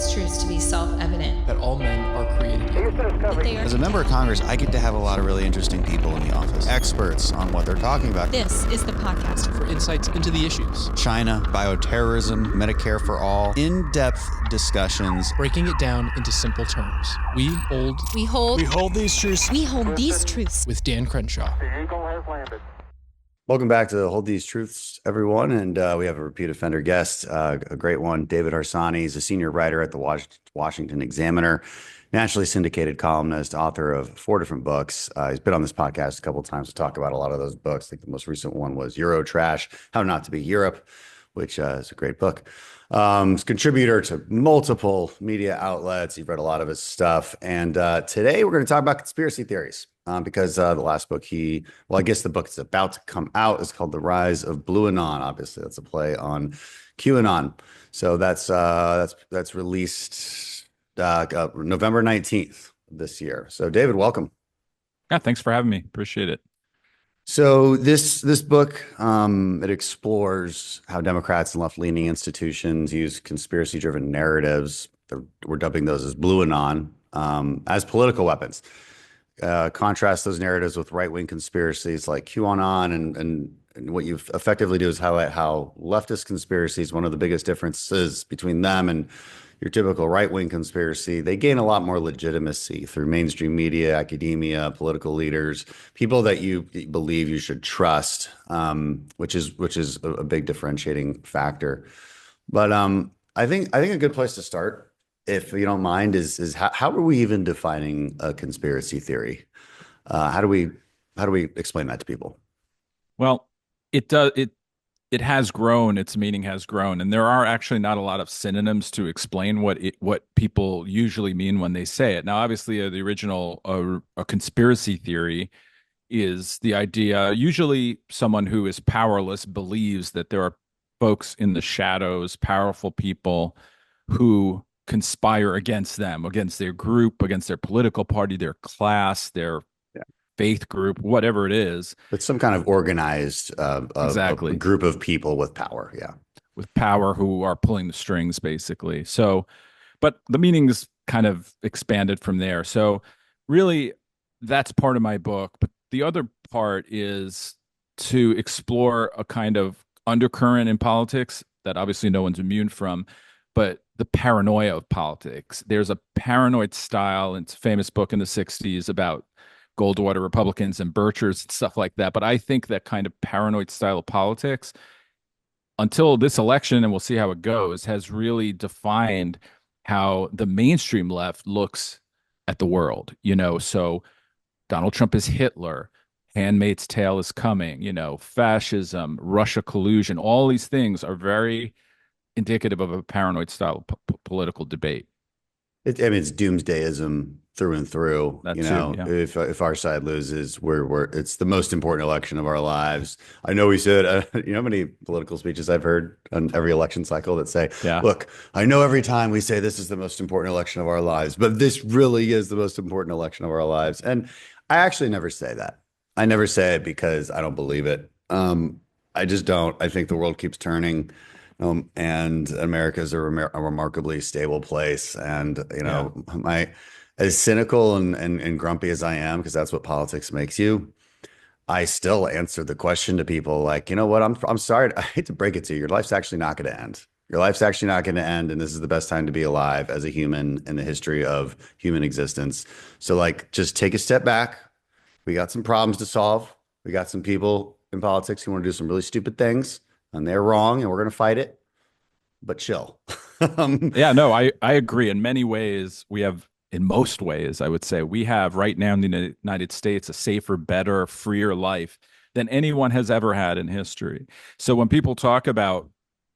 these truths to be self-evident. That all men are created equal. As a member of Congress, I get to have a lot of really interesting people in the office. Experts on what they're talking about. This is the podcast for insights into the issues. China, bioterrorism, Medicare for all. In-depth discussions. Breaking it down into simple terms. We hold these truths. We hold these truths. With Dan Crenshaw. The Eagle has landed. Welcome back to Hold These Truths, everyone. And we have a repeat offender guest, a great one, David Harsanyi. He's a senior writer at the Washington Examiner, nationally syndicated columnist, author of 4 different books. He's been on this podcast a couple of times to talk about a lot of those books. I think the most recent one was Euro Trash, How Not to Be Europe, which is a great book. He's a contributor to multiple media outlets. You've read a lot of his stuff. And today we're going to talk about conspiracy theories. Because the last book I guess the book is about to come out is called The Rise of BlueAnon. Obviously, that's a play on QAnon. So that's released November 19th this year. So David, welcome. Yeah, thanks for having me. Appreciate it. So this book, it explores how Democrats and left-leaning institutions use conspiracy-driven narratives. We're dubbing those as BlueAnon as political weapons. Contrast those narratives with right-wing conspiracies like QAnon, and what you effectively do is highlight how leftist conspiracies, one of the biggest differences between them and your typical right-wing conspiracy, they gain a lot more legitimacy through mainstream media, academia, political leaders, people that you believe you should trust, which is a big differentiating factor. But I think a good place to start, if you don't mind, is how are we even defining a conspiracy theory? How do we explain that to people? Well, it has grown. Its meaning has grown, and there are actually not a lot of synonyms to explain what people usually mean when they say it. Now, obviously, the original a conspiracy theory is the idea. Usually, someone who is powerless believes that there are folks in the shadows, powerful people who conspire against them, against their group, against their political party, their class, their faith group, whatever it is. It's some kind of organized exactly. A group of people with power. Yeah. With power who are pulling the strings, basically. So, but the meaning's kind of expanded from there. So really, that's part of my book. But the other part is to explore a kind of undercurrent in politics that obviously no one's immune from, but the paranoia of politics. There's a paranoid style. It's a famous book in the 60s about Goldwater Republicans and Birchers and stuff like that. But I think that kind of paranoid style of politics, until this election, and we'll see how it goes, has really defined how the mainstream left looks at the world. So Donald Trump is Hitler. Handmaid's Tale is coming. Fascism, Russia collusion. All these things are very indicative of a paranoid style political debate. It's doomsdayism through and through. That's if our side loses, it's the most important election of our lives. I know we said, how many political speeches I've heard on every election cycle that say, look, I know every time we say this is the most important election of our lives, but this really is the most important election of our lives. And I actually never say that. I never say it because I don't believe it. I just don't. I think the world keeps turning. And America is a remarkably stable place. And, as cynical and grumpy as I am, because that's what politics makes you, I still answer the question to people like, you know what, I'm sorry. I hate to break it to you. Your life's actually not going to end. Your life's actually not going to end. And this is the best time to be alive as a human in the history of human existence. So just take a step back. We got some problems to solve. We got some people in politics who want to do some really stupid things. And they're wrong, and we're going to fight it, but chill. I agree. In many ways, in most ways, I would say, we have right now in the United States a safer, better, freer life than anyone has ever had in history. So when people talk about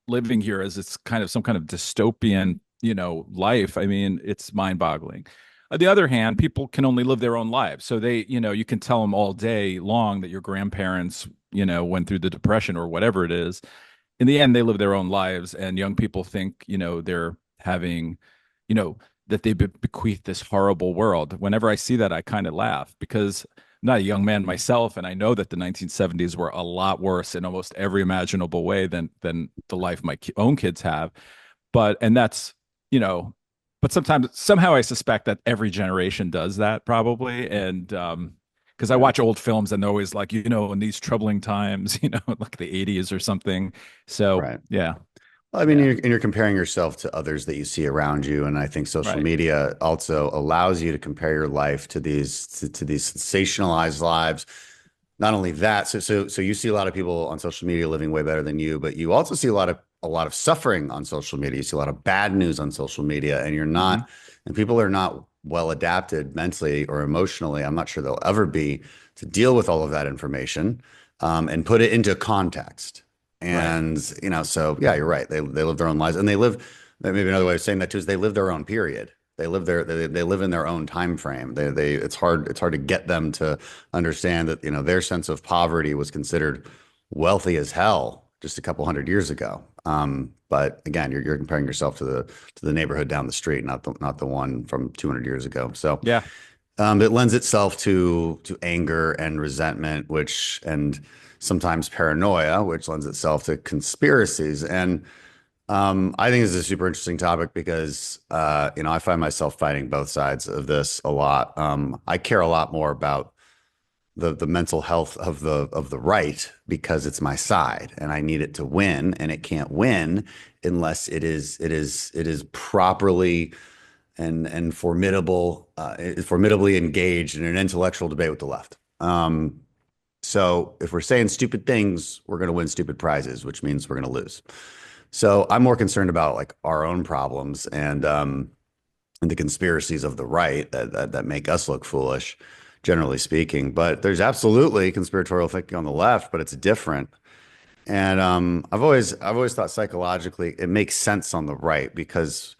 living here as it's kind of some kind of dystopian, life, it's mind-boggling. On the other hand, people can only live their own lives. So they, you can tell them all day long that your grandparents, went through the Depression or whatever it is. In the end, they live their own lives, and young people think, they're having, that they bequeath this horrible world. Whenever I see that, I kind of laugh because I'm not a young man myself, and I know that the 1970s were a lot worse in almost every imaginable way than the life my own kids have. And that's, but sometimes somehow I suspect that every generation does that probably. And because I watch old films and they're always like, in these troubling times, like the 80s or something. So Right. yeah. Well, I mean, you're comparing yourself to others that you see around you, and I think social media also allows you to compare your life to these sensationalized lives. Not only that, so you see a lot of people on social media living way better than you, but you also see a lot of suffering on social media. You see a lot of bad news on social media, and and people are not well adapted mentally or emotionally. I'm not sure they'll ever be to deal with all of that information and put it into context. And so yeah, you're right. They live their own lives, and maybe another way of saying that too is they live their own period. They live they live in their own time frame. It's hard to get them to understand that their sense of poverty was considered wealthy as hell just a couple hundred years ago. But again, you're comparing yourself to the neighborhood down the street, not the one from 200 years ago. So yeah, it lends itself to anger and resentment, and sometimes paranoia, which lends itself to conspiracies. And I think this is a super interesting topic because I find myself fighting both sides of this a lot. I care a lot more about the mental health of the right because it's my side and I need it to win, and it can't win unless it is properly and formidably engaged in an intellectual debate with the left. So if we're saying stupid things, we're going to win stupid prizes, which means we're going to lose. So I'm more concerned about like our own problems and the conspiracies of the right that make us look foolish, generally speaking. But there's absolutely conspiratorial thinking on the left, but it's different. And I've always thought psychologically it makes sense on the right because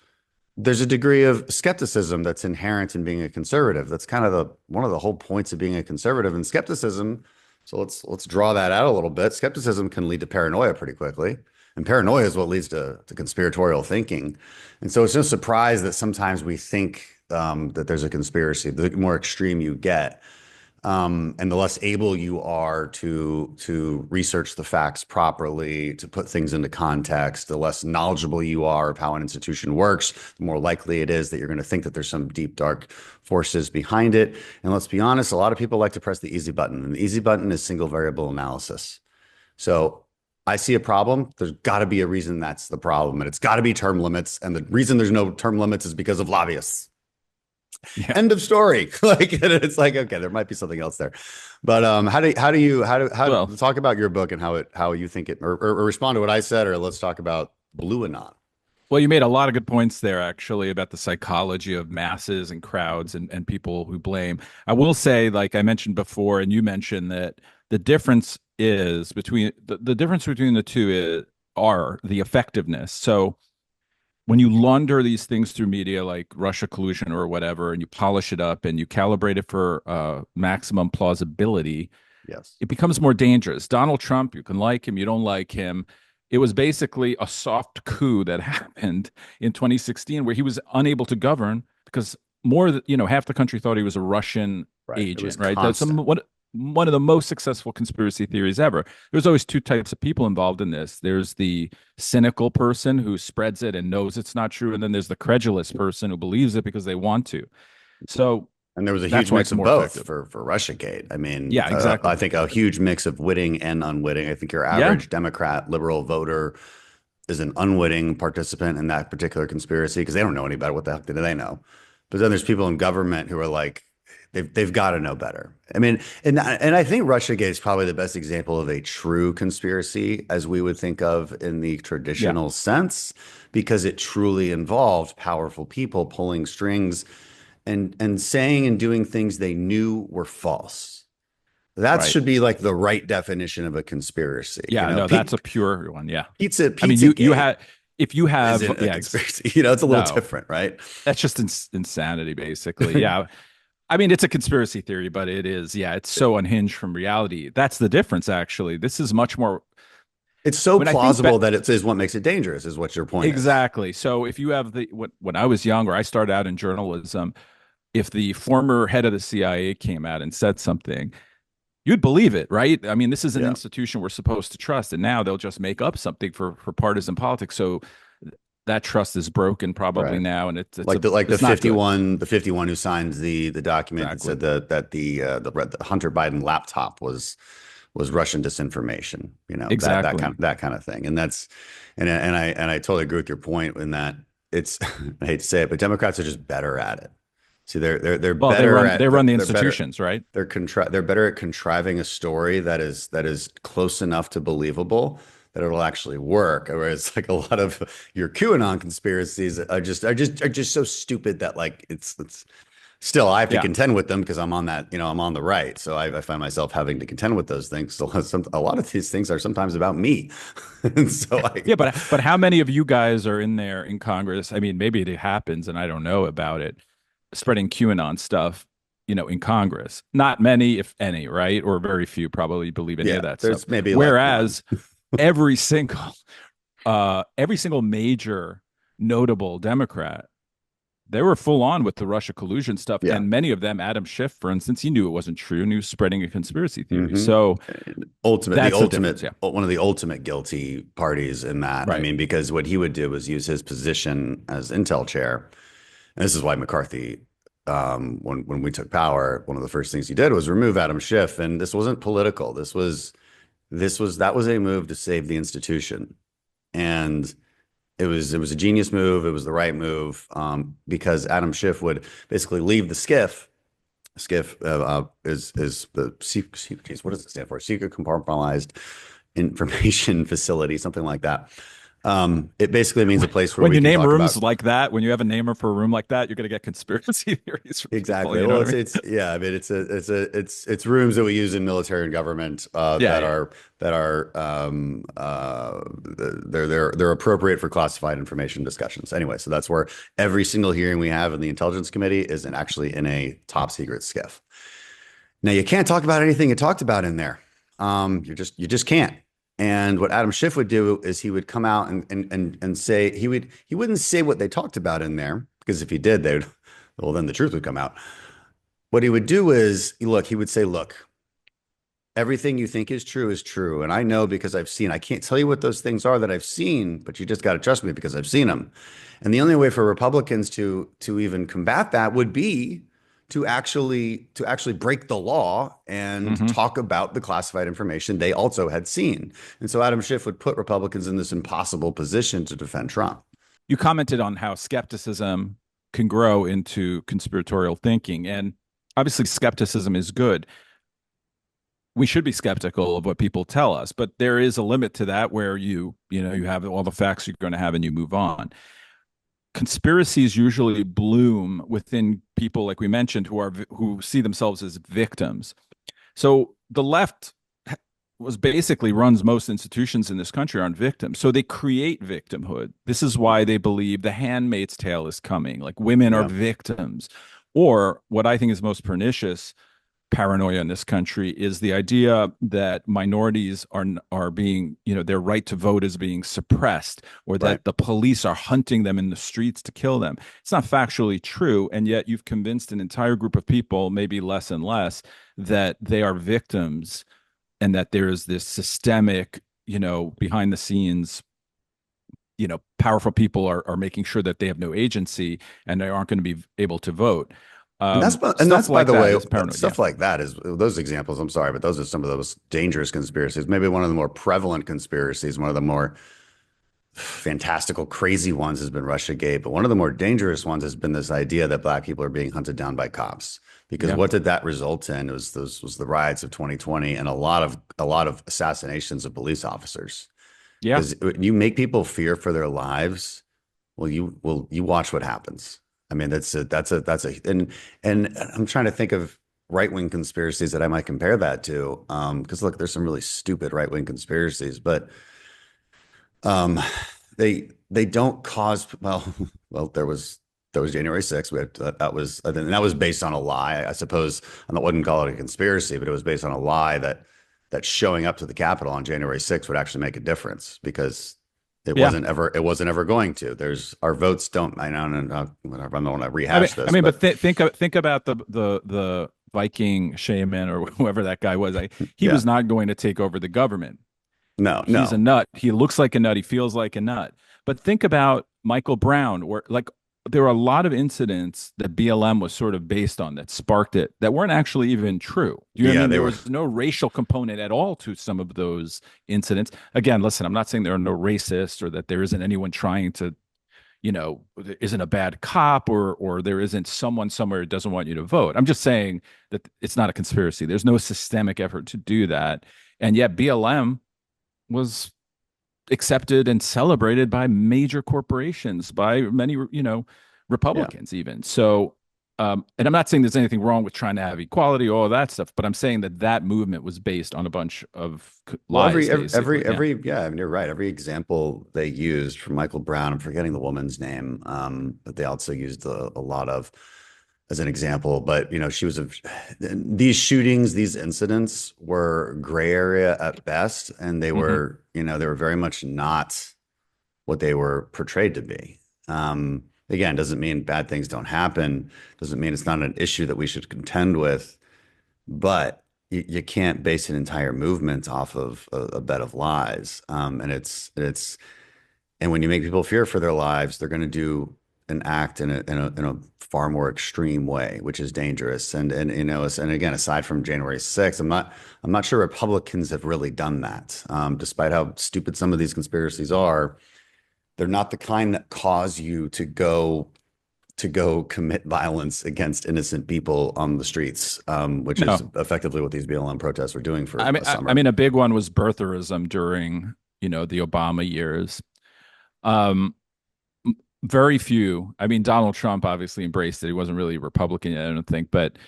there's a degree of skepticism that's inherent in being a conservative. That's kind of one of the whole points of being a conservative. And skepticism, so let's draw that out a little bit. Skepticism can lead to paranoia pretty quickly. And paranoia is what leads to conspiratorial thinking. And so it's no surprise that sometimes we think that there's a conspiracy. The more extreme you get, and the less able you are to research the facts properly, to put things into context, the less knowledgeable you are of how an institution works, the more likely it is that you're going to think that there's some deep, dark forces behind it. And let's be honest, a lot of people like to press the easy button. And the easy button is single variable analysis. So I see a problem. There's got to be a reason that's the problem. And it's got to be term limits. And the reason there's no term limits is because of lobbyists. Yeah. End of story. It's like, okay, there might be something else there. But how talk about your book and how you think it, or respond to what I said, or let's talk about BlueAnon. Well, you made a lot of good points there, actually, about the psychology of masses and crowds and people who blame. I will say, like I mentioned before, and you mentioned that the difference is between the difference between the two are the effectiveness. So when you launder these things through media like Russia collusion or whatever, and you polish it up and you calibrate it for maximum plausibility, yes, it becomes more dangerous. Donald Trump, you can like him, you don't like him. It was basically a soft coup that happened in 2016 where he was unable to govern because half the country thought he was a Russian agent, right? That's one of the most successful conspiracy theories ever. There's always two types of people involved in this. There's the cynical person who spreads it and knows it's not true. And then there's the credulous person who believes it because they want to. So, and there was a huge mix of both for Russiagate. I mean, yeah, exactly. I think a huge mix of witting and unwitting. I think your average Democrat liberal voter is an unwitting participant in that particular conspiracy because they don't know any better. What the heck do they know? But then there's people in government who are like, they've got to know better. I mean, and I think Russiagate is probably the best example of a true conspiracy as we would think of in the traditional sense, because it truly involved powerful people pulling strings and saying and doing things they knew were false. That should be like the right definition of a conspiracy. Yeah, that's a pure one. Yeah. Pizza. I mean, you had. If you have a conspiracy, it's a little different, right? That's just insanity, basically. Yeah. I mean, it's a conspiracy theory, but it is, it's so unhinged from reality. That's the difference, actually. This is much more. It's so plausible that it is what makes it dangerous, is what your point is. Exactly. So if you have when I was younger, I started out in journalism. If the former head of the CIA came out and said something, you'd believe it, right? I mean, this is an institution we're supposed to trust, and now they'll just make up something for partisan politics. So that trust is broken probably now, and it's like the 51 who signed the document that said that the Hunter Biden laptop was Russian disinformation, exactly that kind of thing. And I totally agree with your point in that it's I hate to say it, but Democrats are just better at it. See, they're better they run the institutions, right? They're better at contriving a story that is close enough to believable that it'll actually work. Whereas like a lot of your QAnon conspiracies are just so stupid that like it's still I have to contend with them because I'm on that, I'm on the right. So I find myself having to contend with those things. So a lot of these things are sometimes about me. And so but how many of you guys are in there in Congress? I mean, maybe it happens and I don't know about it, spreading QAnon stuff, in Congress. Not many, if any, right? Or very few probably believe any of that stuff. Maybe whereas every single major notable Democrat, they were full on with the Russia collusion stuff. Yeah. And many of them, Adam Schiff, for instance, he knew it wasn't true and he was spreading a conspiracy theory. Mm-hmm. So one of the ultimate guilty parties in that. Right. I mean, because what he would do was use his position as Intel chair. And this is why McCarthy, when we took power, one of the first things he did was remove Adam Schiff. And this wasn't political. That was a move to save the institution. And it was a genius move. It was the right move because Adam Schiff would basically leave the SCIF. SCIF is the secret. What does it stand for? Secret Compartmentalized Information Facility, something like that. It basically means a place where when you name rooms like that, when you have a name for a room like that, you're going to get conspiracy theories. Exactly. People, well, it's rooms that we use in military and government they're appropriate for classified information discussions. Anyway, so that's where every single hearing we have in the Intelligence Committee is actually in a top secret SCIF. Now you can't talk about anything you talked about in there. You just can't. And what Adam Schiff would do is he would come out and say he wouldn't say what they talked about in there, because if he did, then the truth would come out. What he would do is he would say, look, everything you think is true. And I know because I've seen. I can't tell you what those things are that I've seen, but you just got to trust me because I've seen them. And the only way for Republicans to even combat that would be to actually break the law and talk about the classified information they also had seen. And so Adam Schiff would put Republicans in this impossible position to defend Trump. You commented on how skepticism can grow into conspiratorial thinking. And obviously skepticism is good. We should be skeptical of what people tell us, but there is a limit to that where you have all the facts you're going to have and you move on. Conspiracies usually bloom within people, like we mentioned, who see themselves as victims. So the left runs most institutions in this country on victims. So they create victimhood. This is why they believe the Handmaid's Tale is coming, like women are victims. Or what I think is most pernicious paranoia in this country is the idea that minorities are being, their right to vote is being suppressed, or that the police are hunting them in the streets to kill them. It's not factually true, and yet you've convinced an entire group of people, maybe less and less, that they are victims, and that there is this systemic, behind the scenes, powerful people are making sure that they have no agency and they aren't going to be able to vote. And that's by the way, stuff like that is those examples. I'm sorry, but those are some of those dangerous conspiracies. Maybe one of the more prevalent conspiracies, one of the more fantastical, crazy ones has been Russiagate. But one of the more dangerous ones has been this idea that Black people are being hunted down by cops. Because what did that result in? It was the riots of 2020 and a lot of assassinations of police officers. Yeah, because you make people fear for their lives. You watch what happens. I mean, and I'm trying to think of right-wing conspiracies that I might compare that to. Because look, there's some really stupid right-wing conspiracies, but they don't cause well, there was January 6th. That was based on a lie. I suppose I wouldn't call it a conspiracy, but it was based on a lie that showing up to the Capitol on January 6th would actually make a difference, because it wasn't ever going to. Our votes don't. I don't want to rehash this. But think about the Viking shaman or whoever that guy was. He was not going to take over the government. No, he's a nut. He looks like a nut. He feels like a nut. But think about Michael Brown, or like there were a lot of incidents that BLM was sort of based on that sparked it that weren't actually even true. Do you know what I mean? There was no racial component at all to some of those incidents. Again, listen, I'm not saying there are no racists or that there isn't anyone trying to, there isn't a bad cop or there isn't someone somewhere who doesn't want you to vote. I'm just saying that it's not a conspiracy. There's no systemic effort to do that. And yet BLM was accepted and celebrated by major corporations, by many, Republicans even. So, and I'm not saying there's anything wrong with trying to have equality, all of that stuff, but I'm saying that movement was based on a bunch of lies. Yeah, I mean, you're right. Every example they used from Michael Brown, I'm forgetting the woman's name, but they also used a lot of as an example. But these shootings, these incidents were gray area at best, and they were, they were very much not what they were portrayed to be. Again, doesn't mean bad things don't happen. Doesn't mean it's not an issue that we should contend with. But you can't base an entire movement off of a bed of lies. And when you make people fear for their lives, they're going to do an act in a far more extreme way, which is dangerous. And again, aside from January 6th, I'm not sure Republicans have really done that. Despite how stupid some of these conspiracies are, they're not the kind that cause you to go commit violence against innocent people on the streets, which is effectively what these BLM protests were doing for a summer. I mean, a big one was birtherism during, the Obama years. Very few. I mean, Donald Trump obviously embraced it. He wasn't really a Republican yet, I don't think. But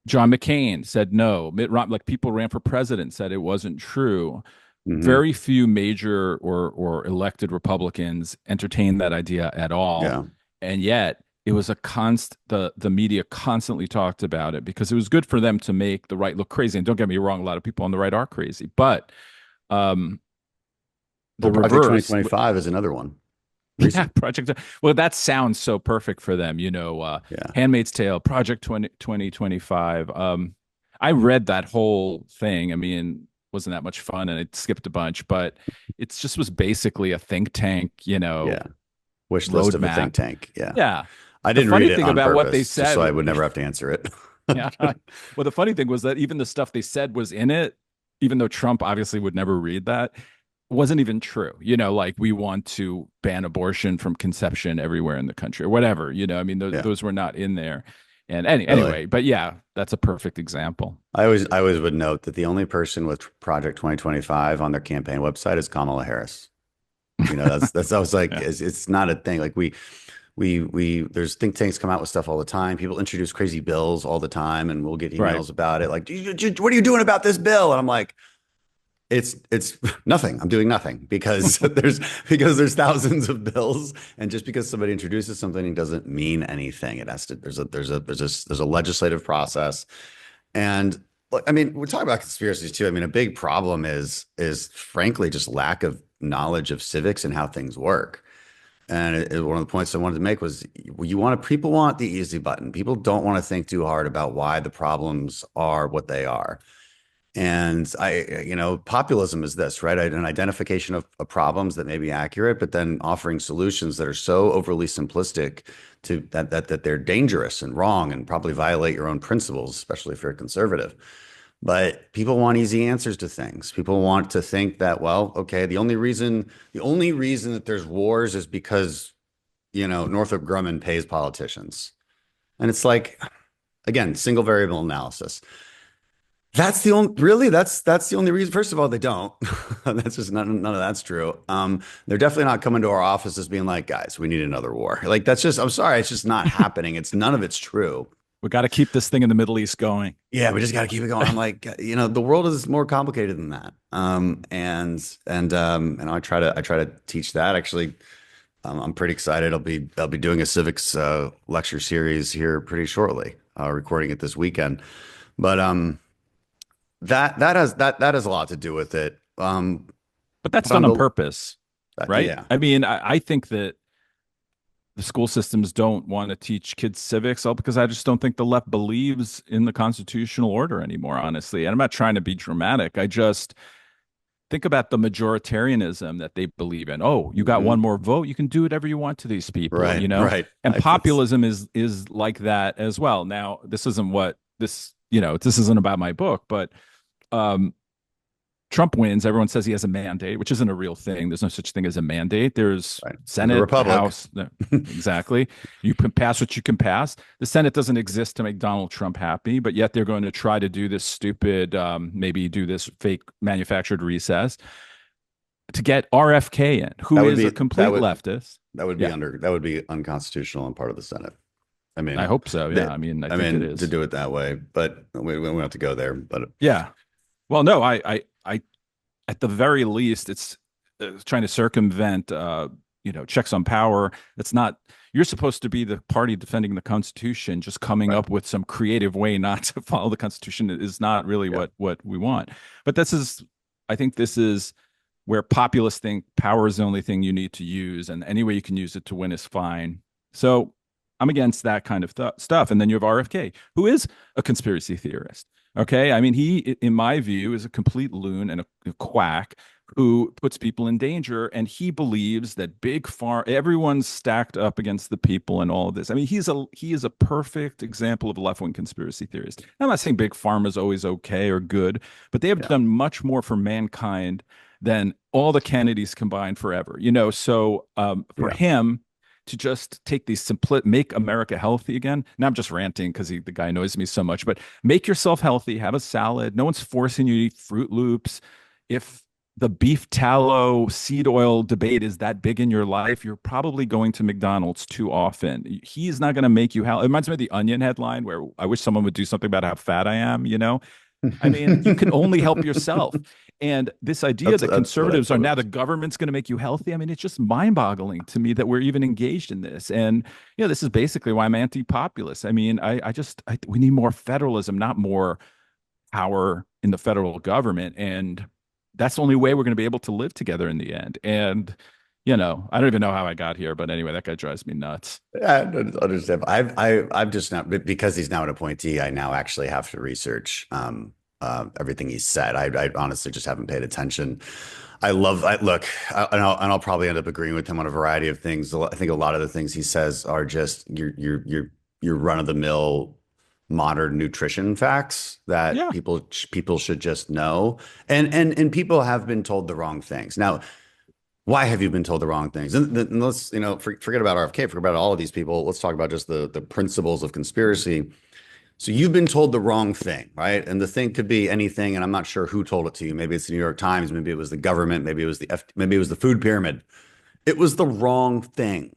John McCain said no. Mitt Romney, like people ran for president, said it wasn't true. Mm-hmm. Very few major or elected Republicans entertained that idea at all. Yeah. And yet it was the media constantly talked about it because it was good for them to make the right look crazy. And don't get me wrong, a lot of people on the right are crazy. But the Project 2025 is another one. Yeah, well, that sounds so perfect for them, Handmaid's Tale, Project 2025. I read that whole thing. I mean, wasn't that much fun, and it skipped a bunch, but it just was basically a think tank, wish list of a think tank. Yeah. I didn't read it on about purpose, what they said, so I would never have to answer it. Yeah. Well, the funny thing was that even the stuff they said was in it, even though Trump obviously would never read that, wasn't even true. Like we want to ban abortion from conception everywhere in the country or whatever, I mean, those were not in there. And anyway, but yeah, that's a perfect example. I always would note that the only person with Project 2025 on their campaign website is Kamala Harris. That's I was like, it's not a thing. Like we there's think tanks come out with stuff all the time. People introduce crazy bills all the time, and we'll get emails about it. Like, what are you doing about this bill? And I'm like, it's nothing. I'm doing nothing because there's thousands of bills, and just because somebody introduces something doesn't mean anything. It has to. There's a legislative process, and look, I mean, we're talking about conspiracies too. I mean, a big problem is frankly just lack of knowledge of civics and how things work. And one of the points I wanted to make was people want the easy button. People don't want to think too hard about why the problems are what they are. And populism is this, right? An identification of problems that may be accurate, but then offering solutions that are so overly simplistic to that they're dangerous and wrong and probably violate your own principles, especially if you're a conservative. But people want easy answers to things. People want to think that, well, okay, the only reason that there's wars is because, Northrop Grumman pays politicians. And it's like, again, single variable analysis. That's the only reason. First of all, they don't. That's just none of that's true. They're definitely not coming to our offices being like, guys, we need another war. Like, that's just, I'm sorry, it's just not happening. None of it's true. We got to keep this thing in the Middle East going. Yeah, we just got to keep it going. I'm like, the world is more complicated than that. And I try to teach that. Actually, I'm pretty excited. I'll be doing a civics lecture series here pretty shortly. Recording it this weekend, but that has a lot to do with it. But that's done on purpose, right? Yeah. I mean, I think that the school systems don't want to teach kids civics, all because I just don't think the left believes in the constitutional order anymore, honestly. And I'm not trying to be dramatic. think about the majoritarianism that they believe in. Oh, you got one more vote, you can do whatever you want to these people, Right, you know? right. And populism is like that as well. Now, this isn't what this, this isn't about my book, but Trump wins. Everyone says he has a mandate, which isn't a real thing. There's no such thing as a mandate. There's Senate, Republic. House. Exactly. You can pass what you can pass. The Senate doesn't exist to make Donald Trump happy, but yet they're going to try to do this stupid, maybe do this fake manufactured recess to get RFK in, who is a complete leftist. That would be unconstitutional on part of the Senate. I mean, I hope so. Yeah. I think it is to do it that way, but we don't have to go there. But yeah. Well, no, I at the very least, it's trying to circumvent, checks on power. It's not. You're supposed to be the party defending the Constitution. Just coming up with some creative way not to follow the Constitution is not really what we want. But I think this is where populists think power is the only thing you need to use, and any way you can use it to win is fine. So I'm against that kind of stuff. And then you have RFK, who is a conspiracy theorist. Okay. I mean, he, in my view, is a complete loon and a quack who puts people in danger. And he believes that big pharma, everyone's stacked up against the people and all of this. I mean, he is a perfect example of a left-wing conspiracy theorist. I'm not saying big pharma is always okay or good, but they have done much more for mankind than all the Kennedys combined forever, So for him to just take these make America healthy again. Now I'm just ranting because the guy annoys me so much, but make yourself healthy, have a salad. No one's forcing you to eat Fruit Loops. If the beef tallow seed oil debate is that big in your life, you're probably going to McDonald's too often. He's not going to make you healthy. It reminds me of the Onion headline where I wish someone would do something about how fat I am, I mean, you can only help yourself. And this idea that conservatives are now the government's going to make you healthy. I mean, it's just mind-boggling to me that we're even engaged in this. And, this is basically why I'm anti-populist. I mean, we need more federalism, not more power in the federal government. And that's the only way we're going to be able to live together in the end. And, I don't even know how I got here, but anyway, that guy drives me nuts. I understand. I've just not, because he's now an appointee, I now actually have to research everything he said. I honestly just haven't paid attention. I'll probably end up agreeing with him on a variety of things. I think a lot of the things he says are just your run of the mill modern nutrition facts that people should just know. And people have been told the wrong things. Now, why have you been told the wrong things? And let's, forget about RFK, forget about all of these people. Let's talk about just the principles of conspiracy. So you've been told the wrong thing, right? And the thing could be anything, and I'm not sure who told it to you. Maybe it's the New York Times, maybe it was the government, maybe it was maybe it was the food pyramid. It was the wrong thing.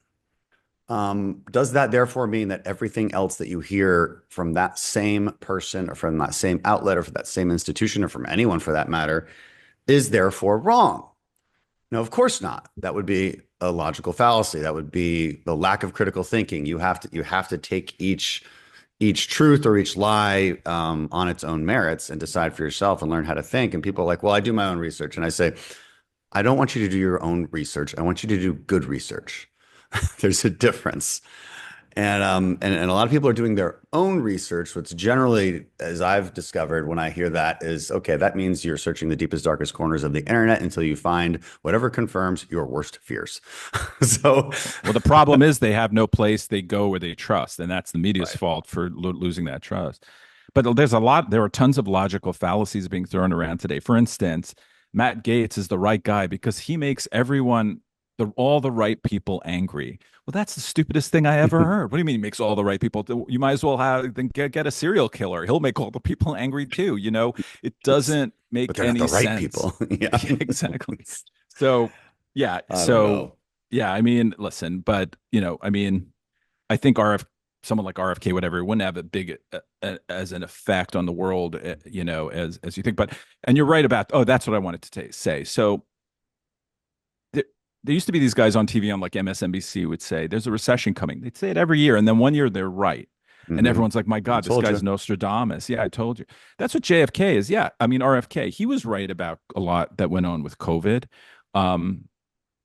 Does that therefore mean that everything else that you hear from that same person or from that same outlet or from that same institution or from anyone for that matter is therefore wrong? No, of course not. That would be a logical fallacy. That would be the lack of critical thinking. You have to take each truth or each lie on its own merits and decide for yourself and learn how to think. And people are like, well, I do my own research. And I say, I don't want you to do your own research. I want you to do good research. There's a difference. And a lot of people are doing their own research, which generally, as I've discovered when I hear that, is, okay, that means you're searching the deepest, darkest corners of the internet until you find whatever confirms your worst fears. Well, the problem is they have no place they go where they trust, and that's the media's fault for losing that trust. But there are tons of logical fallacies being thrown around today. For instance, Matt Gaetz is the right guy because he makes all the right people angry. Well, that's the stupidest thing I ever heard. What do you mean he makes all the right people? You might as well get a serial killer. He'll make all the people angry too. It doesn't make any sense. Right people. Yeah, exactly. So, yeah. I mean, listen, but I mean, I think someone like RFK, whatever, wouldn't have a big as an effect on the world, as you think. And you're right about. Oh, that's what I wanted to say. So. There used to be these guys on TV on like MSNBC would say, there's a recession coming. They'd say it every year. And then one year they're right. Mm-hmm. And everyone's like, my God, this guy's Nostradamus. Yeah, I told you. That's what JFK is. Yeah. I mean, RFK, he was right about a lot that went on with COVID.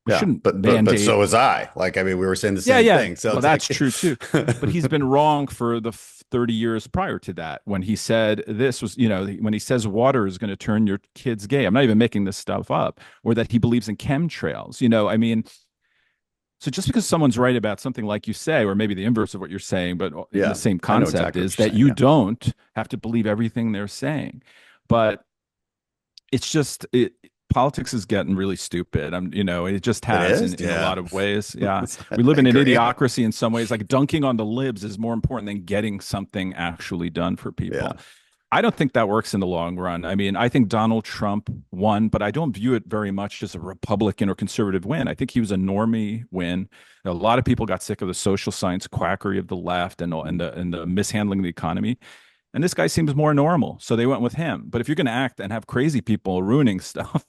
We shouldn't but mandate. so was I. Like, I mean, we were saying the same Yeah. thing. So Well, that's true too. But he's been wrong for the 30 years prior to that when he said this was, when he says water is going to turn your kids gay. I'm not even making this stuff up. Or that he believes in chemtrails. I mean, so just because someone's right about something like you say, or maybe the inverse of what you're saying, but the same concept exactly is that you don't have to believe everything they're saying. But it's just politics is getting really stupid. It just has in a lot of ways. Yeah. We live in an idiocracy in some ways. Like dunking on the libs is more important than getting something actually done for people. Yeah. I don't think that works in the long run. I mean, I think Donald Trump won, but I don't view it very much as a Republican or conservative win. I think he was a normie win. A lot of people got sick of the social science quackery of the left and the mishandling of the economy. And this guy seems more normal. So they went with him. But if you're going to act and have crazy people ruining stuff,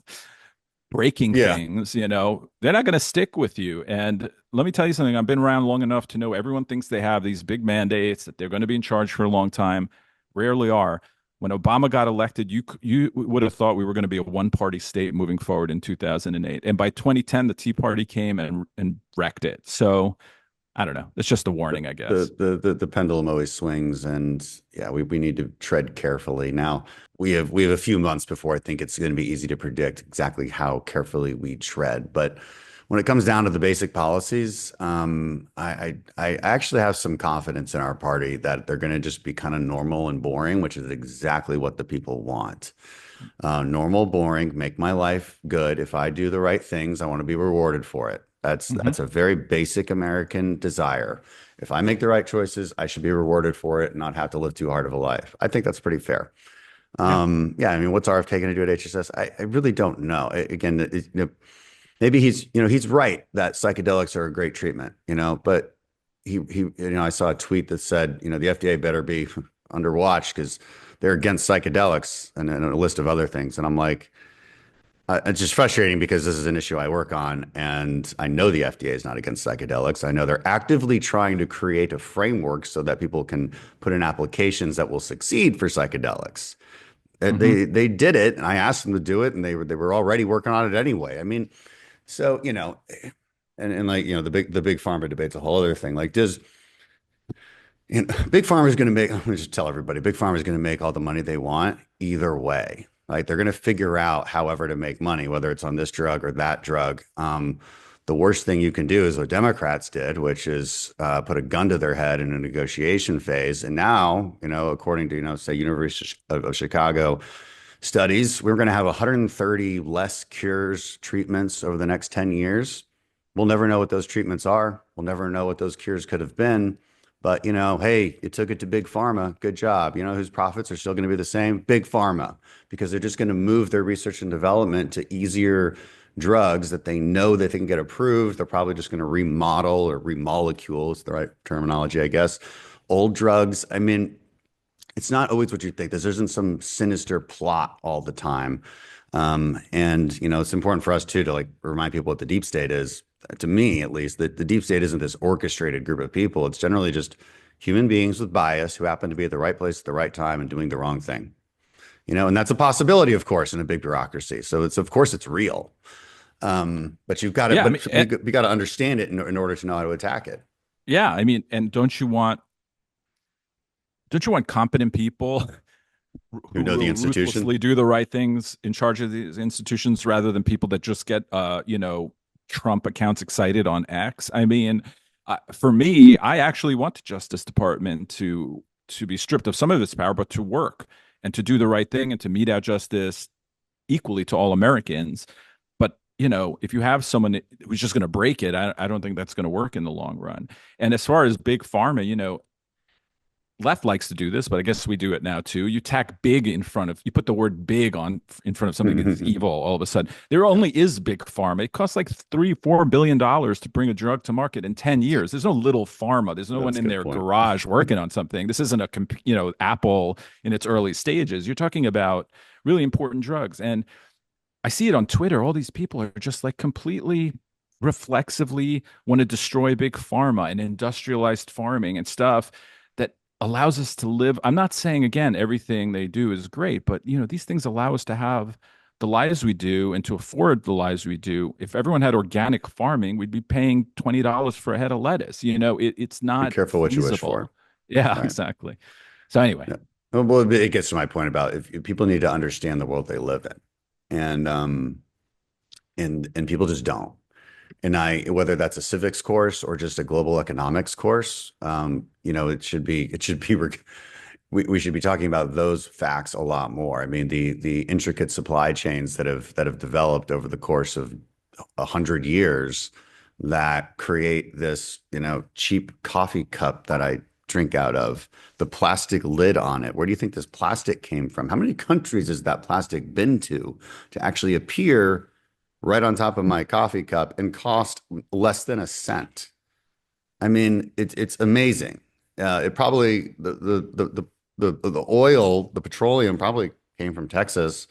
breaking things, they're not going to stick with you. And let me tell you something. I've been around long enough to know everyone thinks they have these big mandates, that they're going to be in charge for a long time. Rarely are. When Obama got elected, you would have thought we were going to be a one-party state moving forward in 2008. And by 2010, the Tea Party came and wrecked it. So I don't know. It's just a warning, I guess. The pendulum always swings, and we need to tread carefully. Now we have a few months before I think it's going to be easy to predict exactly how carefully we tread. But when it comes down to the basic policies, I actually have some confidence in our party that they're going to just be kind of normal and boring, which is exactly what the people want. Normal, boring, make my life good. If I do the right things, I want to be rewarded for it. That's a very basic American desire. If I make the right choices, I should be rewarded for it and not have to live too hard of a life. I think that's pretty fair. I mean, what's RFK going to do at HSS? I really don't know. Maybe he's right that psychedelics are a great treatment, but I saw a tweet that said, the FDA better be under watch because they're against psychedelics and a list of other things. And I'm like, it's just frustrating because this is an issue I work on, and I know the FDA is not against psychedelics. I know they're actively trying to create a framework so that people can put in applications that will succeed for psychedelics. And they did it, and I asked them to do it, and they were already working on it anyway. I mean, so and like the big pharma debate's a whole other thing. Like, big pharma is going to make. Let me just tell everybody, big pharma is going to make all the money they want either way. Like, they're going to figure out however to make money, whether it's on this drug or that drug. The worst thing you can do is what Democrats did, which is put a gun to their head in a negotiation phase. And now, according to, say, University of Chicago studies, we're going to have 130 less cures, treatments over the next 10 years. We'll never know what those treatments are. We'll never know what those cures could have been. But, hey, you took it to big pharma. Good job. Whose profits are still going to be the same? Big pharma, because they're just going to move their research and development to easier drugs that they know that they can get approved. They're probably just going to remodel or remolecule, is the right terminology, I guess. Old drugs. I mean, it's not always what you think. There isn't some sinister plot all the time. And, it's important for us, too, to remind people what the deep state is. To me, at least, that the deep state isn't this orchestrated group of people. It's generally just human beings with bias who happen to be at the right place at the right time and doing the wrong thing. And that's a possibility, of course, in a big bureaucracy. So of course it's real. But you've got to, we got to understand it in order to know how to attack it. Yeah. I mean, and don't you want competent people who know the institution, ruthlessly do the right things in charge of these institutions rather than people that just get, Trump accounts excited on X? I mean, for me, I actually want the Justice Department to be stripped of some of its power, but to work and to do the right thing and to mete out justice equally to all Americans. But, if you have someone who's just going to break it, I don't think that's going to work in the long run. And as far as big pharma, left likes to do this, but I guess we do it now too. You tack big you put the word big in front of something that's evil all of a sudden. There only is big pharma. It costs like $3-4 billion to bring a drug to market in 10 years. There's no little pharma. There's no one in their garage working on something. This isn't Apple in its early stages. You're talking about really important drugs. And I see it on Twitter. All these people are just completely reflexively want to destroy big pharma and industrialized farming and stuff that allows us to live. I'm not saying, again, everything they do is great, but these things allow us to have the lies we do and to afford the lies we do, if everyone had organic farming, we'd be paying $20 for a head of lettuce. It's not Be careful what you wish for. Yeah, right. Exactly. So anyway. Yeah. Well, it gets to my point about if people need to understand the world they live in, and people just don't. And whether that's a civics course or just a global economics course, it should be we should be talking about those facts a lot more. I mean, the intricate supply chains that have developed over the course of 100 years that create this, cheap coffee cup that I drink out of, the plastic lid on it. Where do you think this plastic came from? How many countries has that plastic been to actually appear right on top of my coffee cup and cost less than a cent? I mean, it's amazing. It probably the oil, the petroleum probably came from Texas,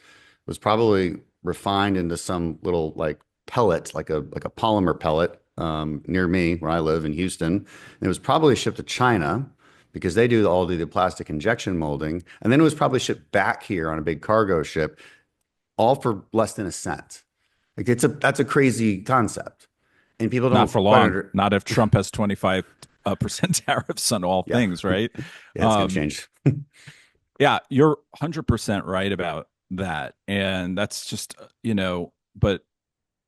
was probably refined into some little like pellet, like a polymer pellet near me where I live in Houston. And it was probably shipped to China because they do all the plastic injection molding. And then it was probably shipped back here on a big cargo ship, all for less than a cent. Like that's a crazy concept. And people don't not for long. Not if Trump has 25% tariffs on all things, right? Yeah, it's gonna change. Yeah, you're 100% right about that, and that's just but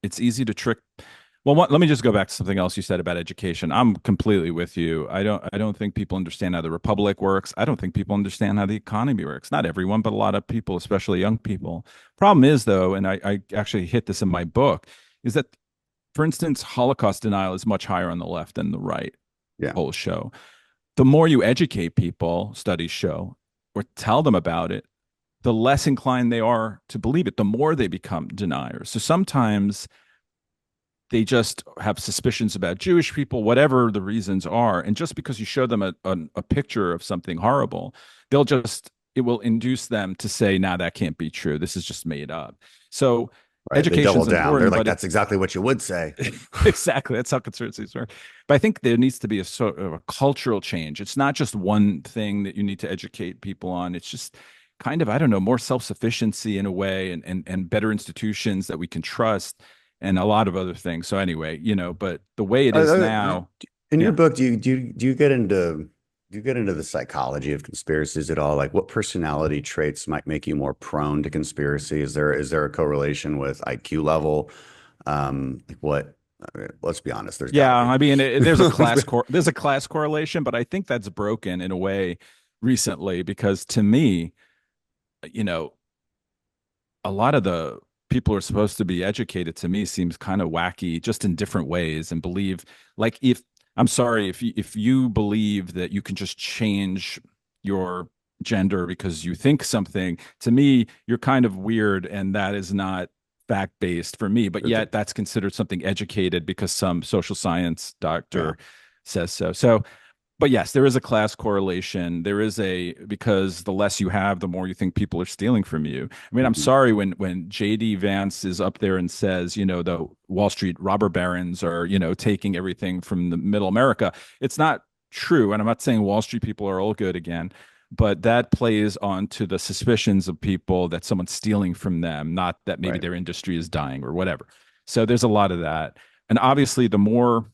it's easy to trick. Well, let me just go back to something else you said about education. I'm completely with you. I don't think people understand how the republic works. I don't think people understand how the economy works. Not everyone, but a lot of people, especially young people. Problem is, though, and I actually hit this in my book, is that, for instance, Holocaust denial is much higher on the left than the right. Yeah. Polls show. The more you educate people, studies show, or tell them about it, the less inclined they are to believe it, the more they become deniers. So sometimes they just have suspicions about Jewish people, whatever the reasons are. And just because you show them a picture of something horrible, it will induce them to say, nah, that can't be true. This is just made up. So education is important. They're like, that's exactly what you would say. Exactly. That's how conspiracies work. But I think there needs to be a sort of a cultural change. It's not just one thing that you need to educate people on. It's just kind of, I don't know, more self-sufficiency in a way, and better institutions that we can trust, and a lot of other things. So anyway, but the way it is now. In your book, do you get into the psychology of conspiracies at all? Like, what personality traits might make you more prone to conspiracy? Is there a correlation with IQ level? Let's be honest. There's there's a class correlation, but I think that's broken in a way recently, because to me, a lot of the people who are supposed to be educated, to me, seems kind of wacky, just in different ways, and believe, like, if you believe that you can just change your gender because you think something, to me, you're kind of weird, and that is not fact-based for me. But yet that's considered something educated because some social science doctor says so. So, but yes, there is a class correlation. Because the less you have, the more you think people are stealing from you. I mean, I'm sorry when JD Vance is up there and says, the Wall Street robber barons are, taking everything from the middle America. It's not true. And I'm not saying Wall Street people are all good again, but that plays on to the suspicions of people that someone's stealing from them, not that maybe their industry is dying or whatever. So there's a lot of that. And obviously, the more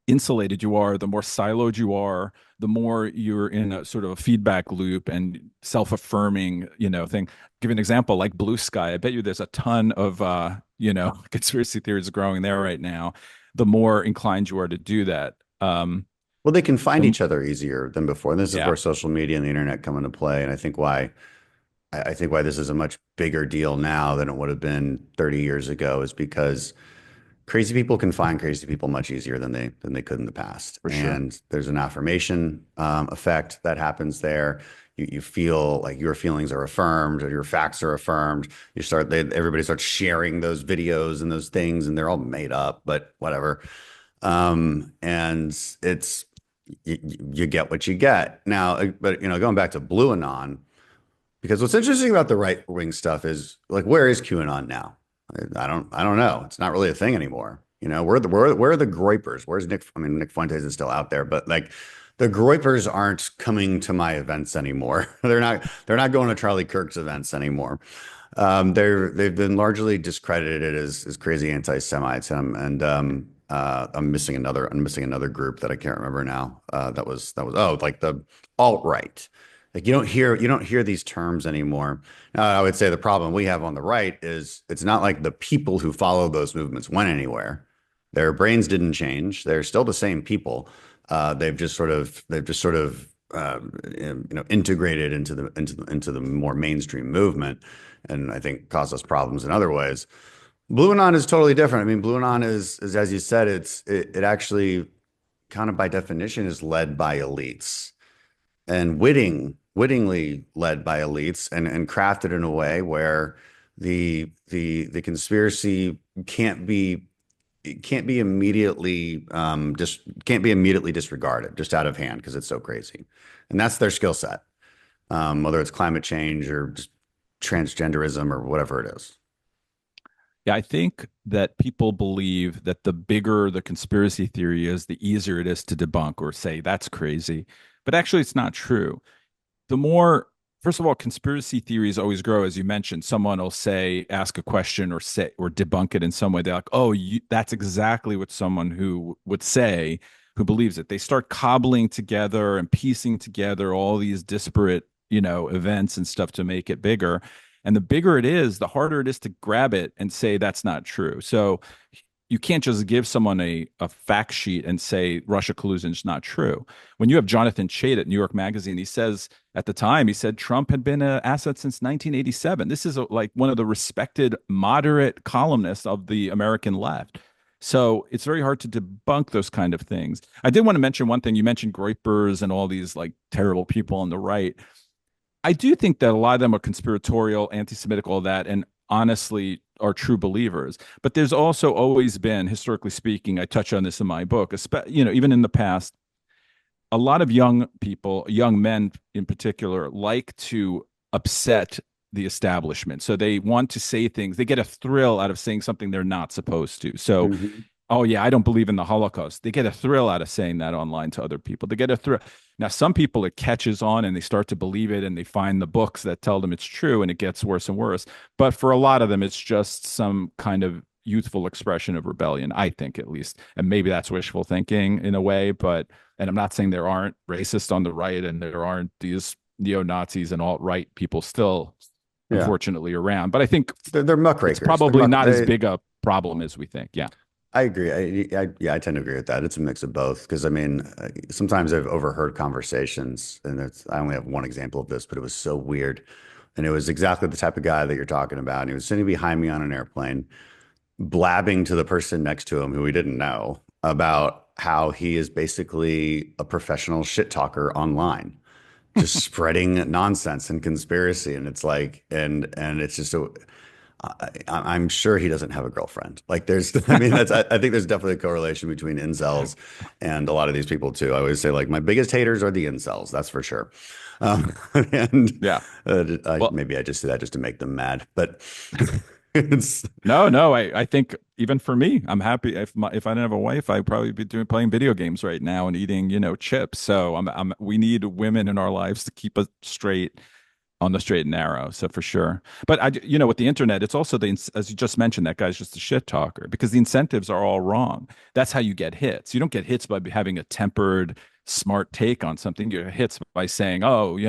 insulated you are, the more siloed you are, the more you're in a sort of a feedback loop and self-affirming, thing. Give an example, like Blue Sky. I bet you there's a ton of, conspiracy theories growing there right now. The more inclined you are to do that. Well, they can find each other easier than before. And this is where social media and the internet come into play. And I think why this is a much bigger deal now than it would have been 30 years ago is because crazy people can find crazy people much easier than they could in the past. For sure. And there's an affirmation effect that happens there. You feel like your feelings are affirmed, or your facts are affirmed. Everybody starts sharing those videos and those things, and they're all made up, but whatever. And it's you get what you get now. But going back to BlueAnon, because what's interesting about the right wing stuff is, like, where is QAnon now? I don't know. It's not really a thing anymore. Where are the groypers? Where's Nick? I mean, Nick Fuentes is still out there, but like, the groypers aren't coming to my events anymore. They're not going to Charlie Kirk's events anymore. They've been largely discredited as crazy anti-Semites, and I'm missing another group that I can't remember now. That was like the alt-right. Like you don't hear these terms anymore. I would say the problem we have on the right is it's not like the people who follow those movements went anywhere. Their brains didn't change. They're still the same people. They've just sort of integrated into the more mainstream movement, and I think caused us problems in other ways. BlueAnon is totally different. I mean, BlueAnon is as you said, it actually kind of by definition is led by elites and wittingly led by elites and crafted in a way where the conspiracy can't be immediately disregarded just out of hand because it's so crazy, and that's their skill set, whether it's climate change or just transgenderism or whatever it is. Yeah, I think that people believe that the bigger the conspiracy theory is, the easier it is to debunk or say that's crazy. But actually, it's not true. The more, first of all, conspiracy theories always grow, as you mentioned. Someone will ask a question or debunk it in some way. They're like, oh, that's exactly what someone who would say who believes it. They start cobbling together and piecing together all these disparate, events and stuff to make it bigger. And the bigger it is, the harder it is to grab it and say that's not true. So you can't just give someone a fact sheet and say Russia collusion is not true. When you have Jonathan Chait at New York Magazine, he said Trump had been an asset since 1987. This is like one of the respected moderate columnists of the American left. So it's very hard to debunk those kind of things. I did want to mention one thing. You mentioned Groypers and all these like terrible people on the right. I do think that a lot of them are conspiratorial, anti-Semitic, all that, and honestly are true believers. But there's also always been, historically speaking, I touch on this in my book, even in the past, a lot of young people, young men in particular, like to upset the establishment. So they want to say things. They get a thrill out of saying something they're not supposed to. So oh yeah, I don't believe in the Holocaust. They get a thrill out of saying that online to other people. They get a thrill. Now, some people it catches on and they start to believe it and they find the books that tell them it's true and it gets worse and worse. But for a lot of them, it's just some kind of youthful expression of rebellion, I think at least. And maybe that's wishful thinking in a way, and I'm not saying there aren't racists on the right and there aren't these neo-Nazis and alt-right people still, unfortunately, around. But I think they're muckrakers. It's probably not as big a problem as we think. Yeah. I agree. I tend to agree with that. It's a mix of both because I mean, sometimes I've overheard conversations, and I only have one example of this, but it was so weird, and it was exactly the type of guy that you're talking about. And he was sitting behind me on an airplane, blabbing to the person next to him who he didn't know about how he is basically a professional shit talker online, just spreading nonsense and conspiracy. And it's like, and it's just I'm sure he doesn't have a girlfriend. Like I think there's definitely a correlation between incels and a lot of these people too. I always say like my biggest haters are the incels. That's for sure. Maybe I just say that just to make them mad, but no. I think even for me, I'm happy if I didn't have a wife, I'd probably be playing video games right now and eating, chips. So we need women in our lives to keep us on the straight and narrow. So for sure. But with the internet, it's also as you just mentioned, that guy's just a shit talker because the incentives are all wrong. That's how you get hits. You don't get hits by having a tempered, smart take on something. You get hits by saying, oh,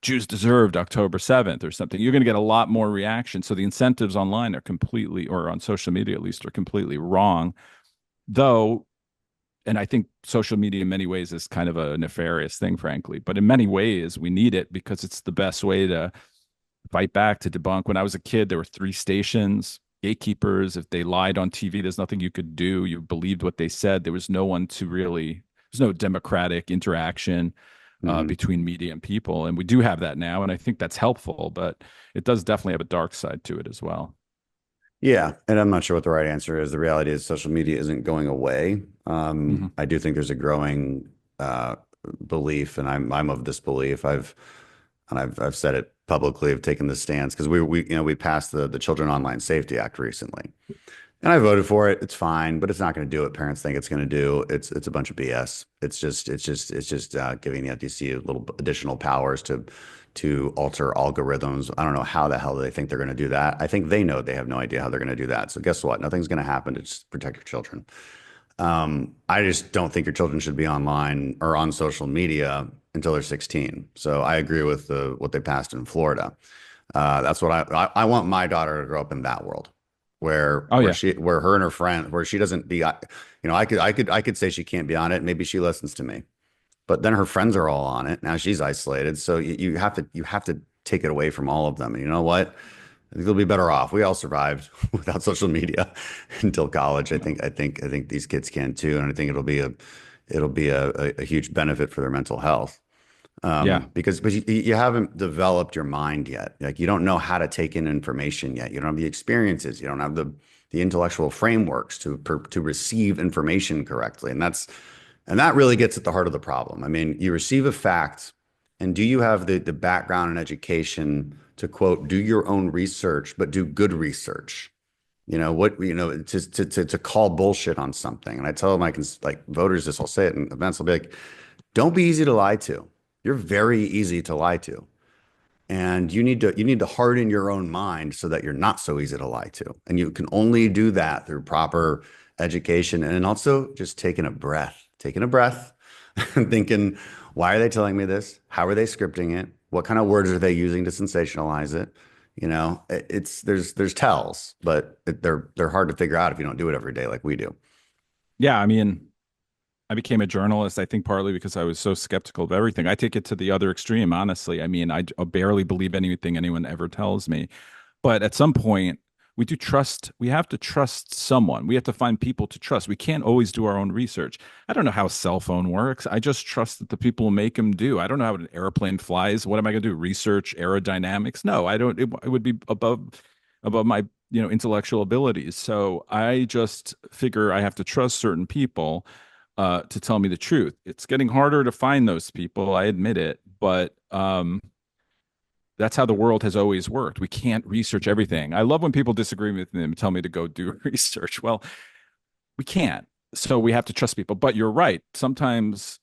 Jews deserved October 7th or something. You're going to get a lot more reaction. So the incentives online are completely, or on social media at least, are completely wrong. Though, and I think social media in many ways is kind of a nefarious thing, frankly. But in many ways, we need it because it's the best way to fight back, to debunk. When I was a kid, there were 3 stations, gatekeepers. If they lied on TV, there's nothing you could do. You believed what they said. There was no one there's no democratic interaction between media and people. And we do have that now. And I think that's helpful, but it does definitely have a dark side to it as well. Yeah, and I'm not sure what the right answer is. The reality is social media isn't going away. I do think there's a growing belief, and I'm of this belief. I've said it publicly. I've taken this stance because we passed the Children Online Safety Act recently, and I voted for it. It's fine, but it's not going to do what parents think it's going to do. It's a bunch of BS. It's just giving the FTC a little additional powers to to alter algorithms. I don't know how the hell they think they're going to do that. I think they know they have no idea how they're going to do that. So guess what? Nothing's going to happen to just protect your children. I just don't think your children should be online or on social media until they're 16. So I agree with what they passed in Florida. That's what I want my daughter to grow up in that world where her and her friends, where she doesn't be, I could say she can't be on it. Maybe she listens to me, but then her friends are all on it. Now she's isolated. So you have to take it away from all of them. And you know what? I think they'll be better off. We all survived without social media until college. I think these kids can too, and I think it'll be a huge benefit for their mental health. Because you haven't developed your mind yet. Like you don't know how to take in information yet. You don't have the experiences. You don't have the intellectual frameworks to receive information correctly, and that really gets at the heart of the problem. I mean, you receive a fact, and do you have the background and education to, quote, do your own research, but do good research? To call bullshit on something. And I tell my voters this, I'll say it in events, I'll be like, don't be easy to lie to. You're very easy to lie to. And you need to harden your own mind so that you're not so easy to lie to. And you can only do that through proper education and also just taking a breath and thinking, why are they telling me this? How are they scripting it? What kind of words are they using to sensationalize it? There's tells, but they're hard to figure out if you don't do it every day like we do. Yeah, I mean, I became a journalist, I think partly because I was so skeptical of everything. I take it to the other extreme, honestly. I mean, I barely believe anything anyone ever tells me. But at some point, we have to trust someone. We have to find people to trust. We can't always do our own research. I don't know how a cell phone works. I just trust that the people who make them do. I don't know how an airplane flies. What am I going to do? Research aerodynamics? No, I don't. It would be above my intellectual abilities. So I just figure I have to trust certain people to tell me the truth. It's getting harder to find those people. I admit it, but that's how the world has always worked. We can't research everything. I love when people disagree with me and tell me to go do research. Well, we can't. So we have to trust people. But you're right. Sometimes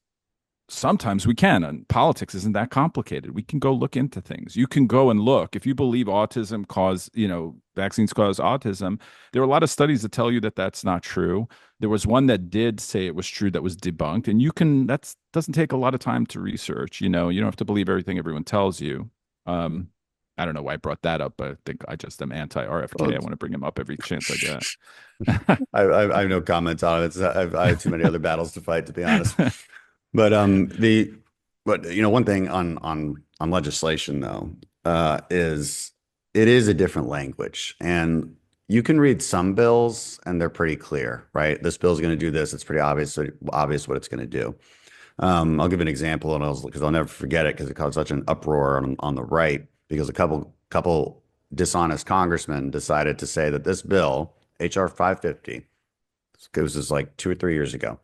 we can. And politics isn't that complicated. We can go look into things. You can go and look. If you believe vaccines cause autism, there are a lot of studies that tell you that that's not true. There was one that did say it was true that was debunked. And that doesn't take a lot of time to research. You don't have to believe everything everyone tells you. I don't know why I brought that up, but I think I just am anti-RFK. I want to bring him up every chance I get. I have no comments on it. I have too many other battles to fight, to be honest. But one thing on legislation though is it is a different language, and you can read some bills and they're pretty clear, right? This bill is going to do this. It's pretty obvious what it's going to do. I'll give an example, because I'll never forget it because it caused such an uproar on the right, because a couple dishonest congressmen decided to say that this bill, HR 550, this was like 2 or 3 years ago.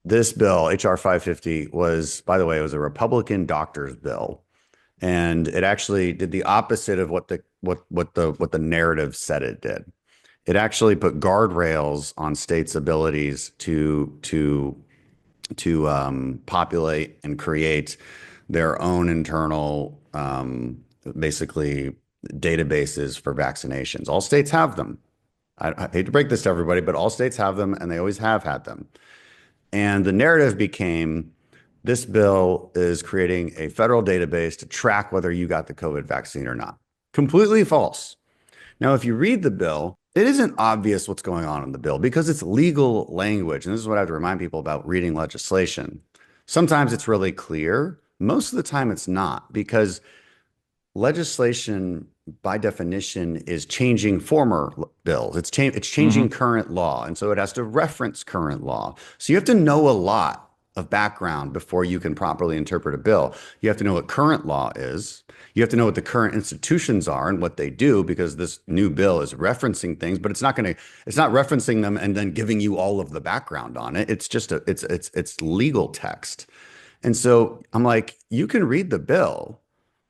This bill, HR 550, was, by the way, it was a Republican doctor's bill, and it actually did the opposite of what the narrative said it did. It actually put guardrails on states' abilities to populate and create their own internal, basically databases for vaccinations. All states have them. I hate to break this to everybody, but all states have them, and they always have had them. And the narrative became, this bill is creating a federal database to track whether you got the COVID vaccine or not. Completely false. Now, if you read the bill, it isn't obvious what's going on in the bill because it's legal language. And this is what I have to remind people about reading legislation. Sometimes it's really clear. Most of the time it's not, because legislation by definition is changing former bills. It's changing current law. And so it has to reference current law. So you have to know a lot of background before you can properly interpret a bill. You have to know what current law is. You have to know what the current institutions are and what they do, because this new bill is referencing things, but it's not referencing them and then giving you all of the background on it. It's just it's legal text. And so I'm like, you can read the bill,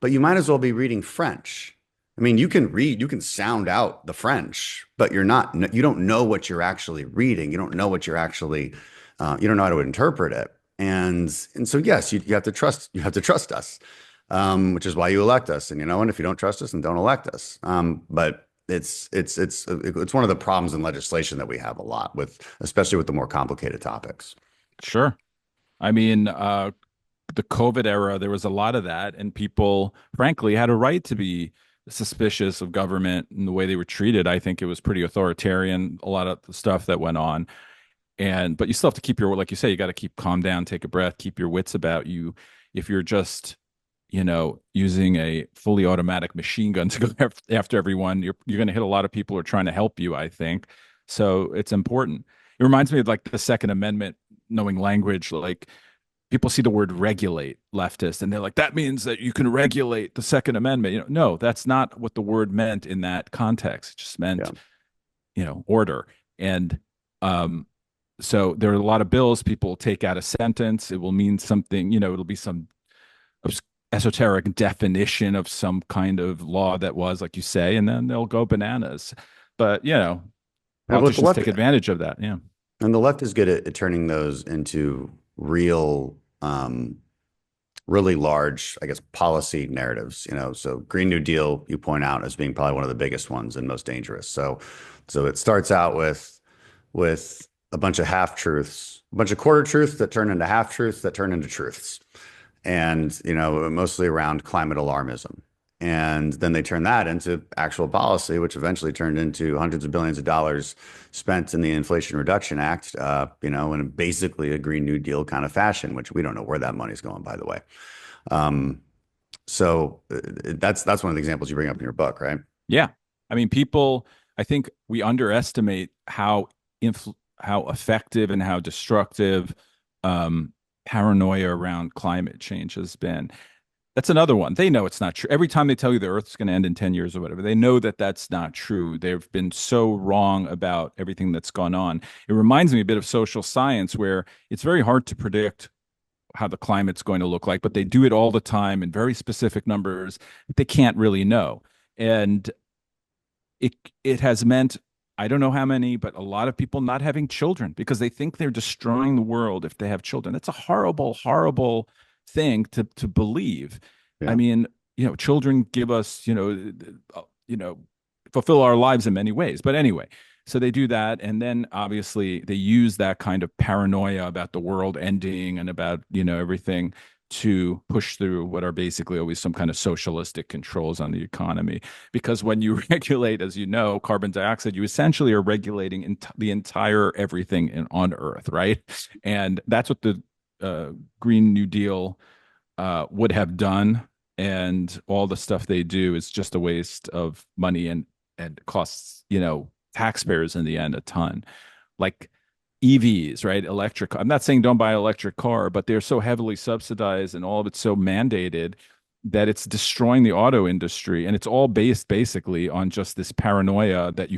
but you might as well be reading French. I mean, you can sound out the French, but you don't know what you're actually reading. You don't know what you're actually, you don't know how to interpret it. And so, yes, you have to trust us. which is why you elect us. And and if you don't trust us, then don't elect us. But it's one of the problems in legislation that we have a lot with, especially with the more complicated topics. Sure. I mean, the COVID era, there was a lot of that, and people, frankly, had a right to be suspicious of government and the way they were treated. I think it was pretty authoritarian, a lot of the stuff that went on. But you still have to keep your, like you say, you got to keep calm down, take a breath, keep your wits about you. If you're just, using a fully automatic machine gun to go after everyone, you're going to hit a lot of people who are trying to help you, I think. So it's important. It reminds me of like the Second Amendment, knowing language, like people see the word regulate leftist and they're like, that means that you can regulate the Second Amendment. No, that's not what the word meant in that context. It just meant, order. And so there are a lot of bills. People will take out a sentence. It will mean something, it'll be some esoteric definition of some kind of law that was, like you say, and then they'll go bananas. But, politicians take advantage of that. Yeah. And the left is good at turning those into real, really large, I guess, policy narratives, so Green New Deal, you point out, as being probably one of the biggest ones and most dangerous. So it starts out with a bunch of half-truths, a bunch of quarter truths that turn into half-truths that turn into truths. And, mostly around climate alarmism. And then they turn that into actual policy, which eventually turned into hundreds of billions of dollars spent in the Inflation Reduction Act, in basically a Green New Deal kind of fashion, which we don't know where that money's going, by the way. So that's one of the examples you bring up in your book, right? Yeah. I mean, I think we underestimate how effective and how destructive paranoia around climate change has been. That's another one. They know it's not true. Every time they tell you the Earth's going to end in 10 years or whatever, they know that that's not true. They've been so wrong about everything that's gone on. It reminds me a bit of social science, where it's very hard to predict how the climate's going to look like, but they do it all the time in very specific numbers that they can't really know. And it has meant, I don't know how many, but a lot of people not having children because they think they're destroying the world if they have children. That's a horrible, horrible thing to believe. Yeah. I mean, children give us, fulfill our lives in many ways. But anyway, so they do that. And then obviously they use that kind of paranoia about the world ending and about, everything to push through what are basically always some kind of socialistic controls on the economy. Because when you regulate, as you know, carbon dioxide, you essentially are regulating the entire everything on Earth, right? And that's what the Green New Deal would have done. And all the stuff they do is just a waste of money and costs, taxpayers in the end a ton. Like EVs, right? Electric. I'm not saying don't buy an electric car, but they're so heavily subsidized and all of it's so mandated that it's destroying the auto industry. And it's all based basically on just this paranoia that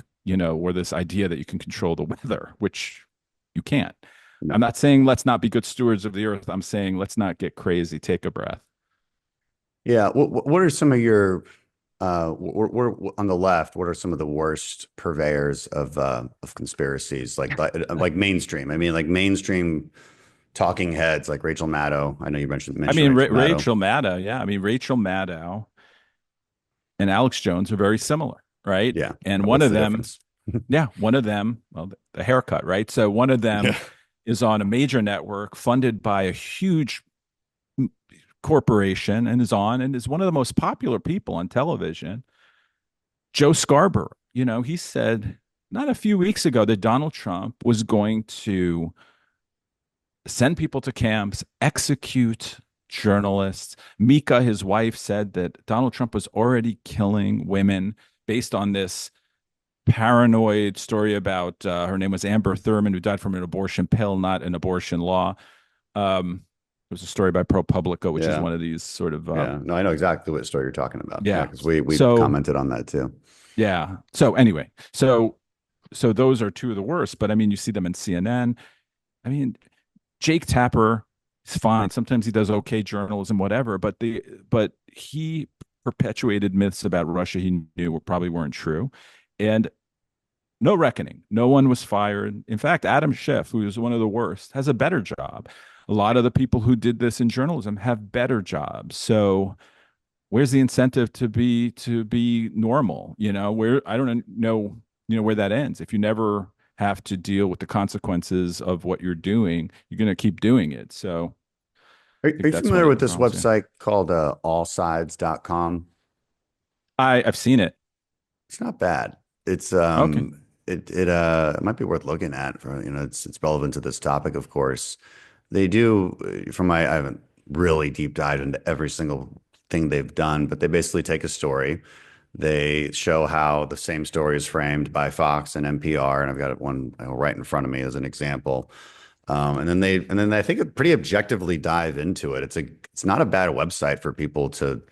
or this idea that you can control the weather, which you can't. No. I'm not saying let's not be good stewards of the earth. I'm saying let's not get crazy. Take a breath. Yeah. What are some of your we're on the left, what are some of the worst purveyors of conspiracies, like mainstream? I mean, like mainstream talking heads, like Rachel Maddow. I know you mentioned. Rachel Maddow. Yeah, I mean Rachel Maddow and Alex Jones are very similar, right? Yeah, and one of them, well, the haircut, right? So one of them is on a major network funded by a huge corporation and is one of the most popular people on television. Joe Scarborough, he said not a few weeks ago that Donald Trump was going to send people to camps, execute journalists. Mika, his wife, said that Donald Trump was already killing women based on this paranoid story about her name was Amber Thurman, who died from an abortion pill, not an abortion law. There's a story by ProPublica, which is one of these sort of. No, I know exactly what story you're talking about. Yeah, because we commented on that too. Yeah. So anyway, so those are two of the worst. But I mean, you see them in CNN. I mean, Jake Tapper is fine. Sometimes he does okay journalism, whatever. But he perpetuated myths about Russia he knew probably weren't true, and no reckoning. No one was fired. In fact, Adam Schiff, who is one of the worst, has a better job. A lot of the people who did this in journalism have better jobs. So where's the incentive to be normal? Where I don't know, where that ends. If you never have to deal with the consequences of what you're doing, you're going to keep doing it. So Are I think you that's one familiar of with the this problems. Yeah. website called allsides.com? I've seen it. It's not bad. It's Okay. it might be worth looking at for, it's relevant to this topic, of course. They do I haven't really deep dived into every single thing they've done, but they basically take a story. They show how the same story is framed by Fox and NPR, and I've got one right in front of me as an example. And then I think pretty objectively dive into it. It's not a bad website for people to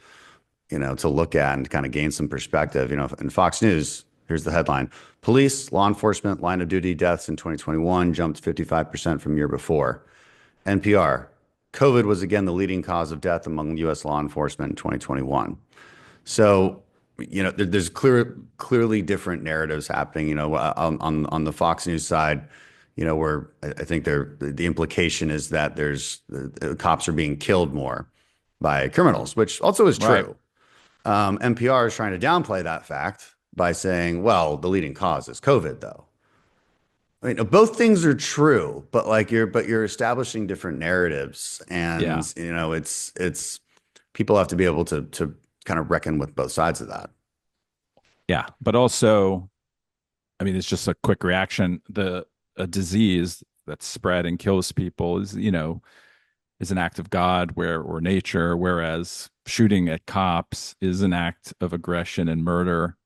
to look at and kind of gain some perspective. In Fox News, here's the headline: Police, law enforcement, line of duty deaths in 2021 jumped 55% from year before. NPR, COVID was again the leading cause of death among U.S. law enforcement in 2021. So, there's clearly different narratives happening. On the Fox News side, where I think the implication is that cops are being killed more by criminals, which also is Right. true. NPR is trying to downplay that fact by saying, well, the leading cause is COVID, though. I mean, both things are true, but you're establishing different narratives, and Yeah. it's people have to be able to kind of reckon with both sides of that. Yeah. But also, I mean, it's just a quick reaction. A disease that's spread and kills people is an act of God or nature, whereas shooting at cops is an act of aggression and murder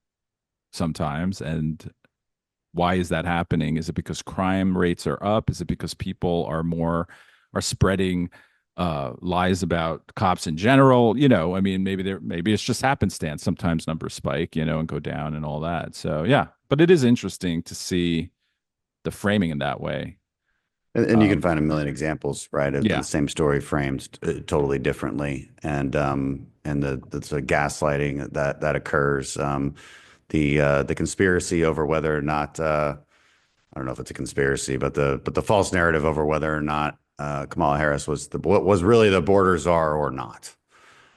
sometimes. And why is that happening? Is it because crime rates are up? Is it because people are spreading lies about cops in general? I mean, maybe it's just happenstance. Sometimes numbers spike, and go down and all that. So yeah, but it is interesting to see the framing in that way. And you can find a million examples, right, of Yeah. the same story framed totally differently, and the gaslighting that occurs, the conspiracy over whether or not I don't know if it's a conspiracy, but the false narrative over whether or not Kamala Harris was really the border czar or not.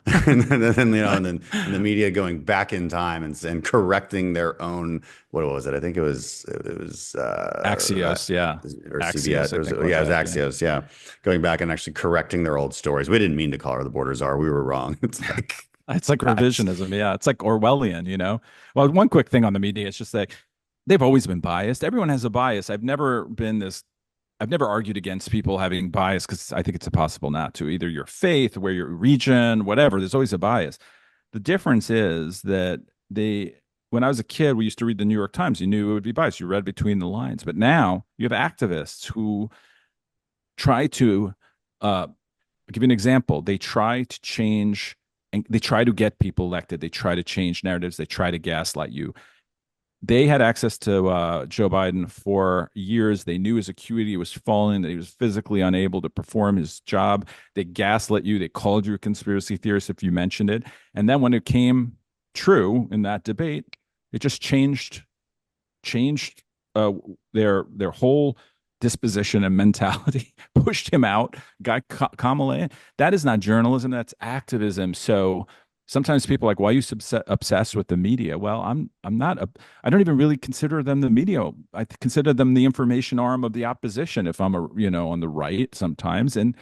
And then the media going back in time and correcting their own, what was it? I think it was Axios, yeah. or Axios, CBS. It was Axios, yeah. Going back and actually correcting their old stories. We didn't mean to call her the border czar. We were wrong. It's like revisionism. Yeah, it's like Orwellian. Well, one quick thing on the media, it's just that they've always been biased. Everyone has a bias. I've never argued against people having bias because I think it's impossible not to. Either your faith, where your region, whatever, there's always a bias. The difference is that when I was a kid, we used to read the New York Times. You knew it would be biased. You read between the lines. But now you have activists who try to, I'll give you an example. They try to change and they try to get people elected. They try to change narratives. They try to gaslight you. They had access to Joe Biden for years. They knew his acuity was falling, that he was physically unable to perform his job. They gaslit you. They called you a conspiracy theorist if you mentioned it. And then when it came true in that debate, it just changed their whole disposition and mentality, pushed him out, got Kamala in. That is not journalism. That's activism. So sometimes people are like, why are you obsessed with the media? Well, I'm not. I don't even really consider them the media. I consider them the information arm of the opposition. If I'm on the right sometimes, and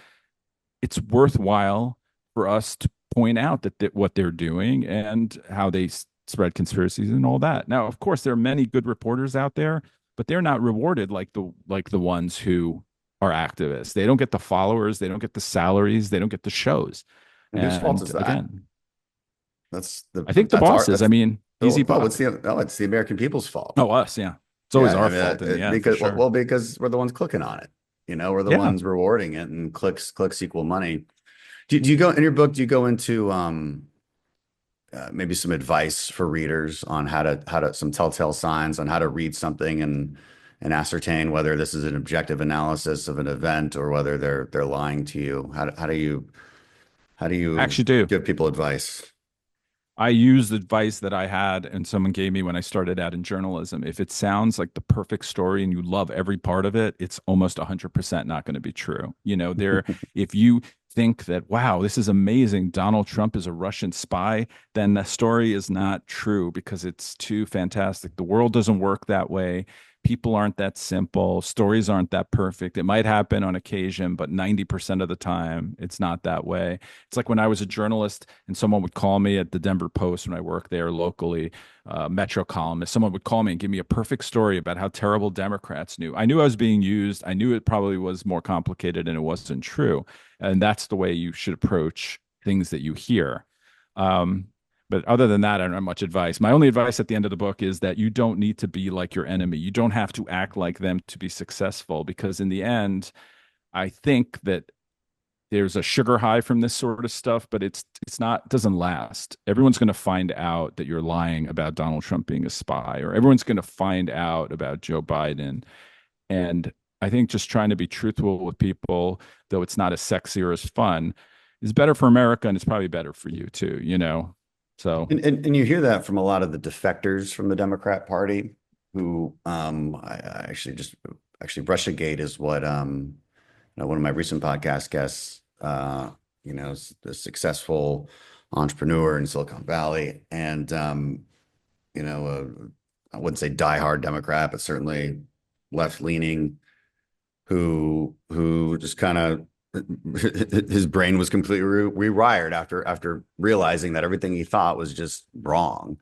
it's worthwhile for us to point out that what they're doing and how they spread conspiracies and all that. Now, of course, there are many good reporters out there, but they're not rewarded like the ones who are activists. They don't get the followers. They don't get the salaries. They don't get the shows. And whose fault is that? Again, I think the bosses. Easy boss. It's the American people's fault. Oh, us, yeah. It's always our fault. Because we're the ones clicking on it. We're the ones rewarding it, and clicks equal money. Do you go in your book? Do you go into maybe some advice for readers on how to some telltale signs on how to read something and ascertain whether this is an objective analysis of an event or whether they're lying to you? How do you actually give people advice? I use the advice that I had and someone gave me when I started out in journalism. If it sounds like the perfect story and you love every part of it, it's almost 100% not going to be true. If you think that, wow, this is amazing, Donald Trump is a Russian spy, then the story is not true because it's too fantastic. The world doesn't work that way. People aren't that simple. Stories aren't that perfect. It might happen on occasion, but 90% of the time, it's not that way. It's like when I was a journalist and someone would call me at the Denver Post when I worked there locally, Metro columnist, someone would call me and give me a perfect story about how terrible Democrats knew. I knew I was being used. I knew it probably was more complicated and it wasn't true. And that's the way you should approach things that you hear. But other than that, I don't have much advice. My only advice at the end of the book is that you don't need to be like your enemy. You don't have to act like them to be successful, because in the end, I think that there's a sugar high from this sort of stuff, but it doesn't last. Everyone's going to find out that you're lying about Donald Trump being a spy, or everyone's going to find out about Joe Biden. And I think just trying to be truthful with people, though it's not as sexy or as fun, is better for America, and it's probably better for you too, So and you hear that from a lot of the defectors from the Democrat Party, who I actually Russiagate is what one of my recent podcast guests, is a successful entrepreneur in Silicon Valley, and I wouldn't say diehard Democrat, but certainly left leaning, who just kind of his brain was completely rewired after realizing that everything he thought was just wrong.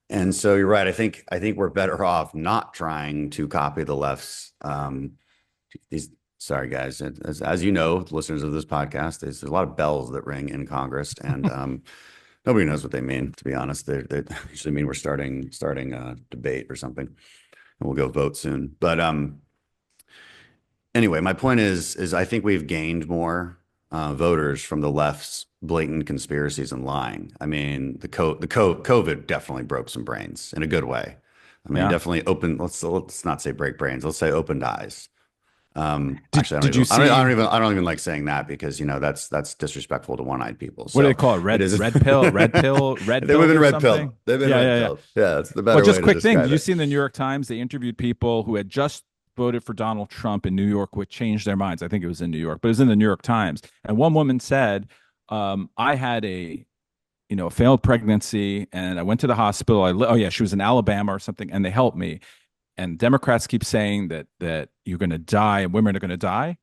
And so you're right. I think we're better off not trying to copy the left's sorry guys, as you know, listeners of this podcast, there's a lot of bells that ring in Congress, and nobody knows what they mean, to be honest. They usually mean we're starting a debate or something, and we'll go vote soon. But anyway, my point is I think we've gained more voters from the left's blatant conspiracies and lying. I mean, the COVID definitely broke some brains in a good way. I mean, definitely opened. Let's not say break brains. Let's say opened eyes. Actually, I don't even like saying that, because that's disrespectful to one-eyed people. So what do they call it? Red pill. They've been red pill. They've been red pill. Yeah, that's the better. Well, just way quick to thing. describe Did you it. see in the New York Times they interviewed people who had just voted for Donald Trump in New York, which changed their minds. I think it was in New York, but it was in the New York Times. And one woman said, "I had a failed pregnancy, and I went to the hospital. She was in Alabama or something, and they helped me. And Democrats keep saying that you're going to die and women are going to die,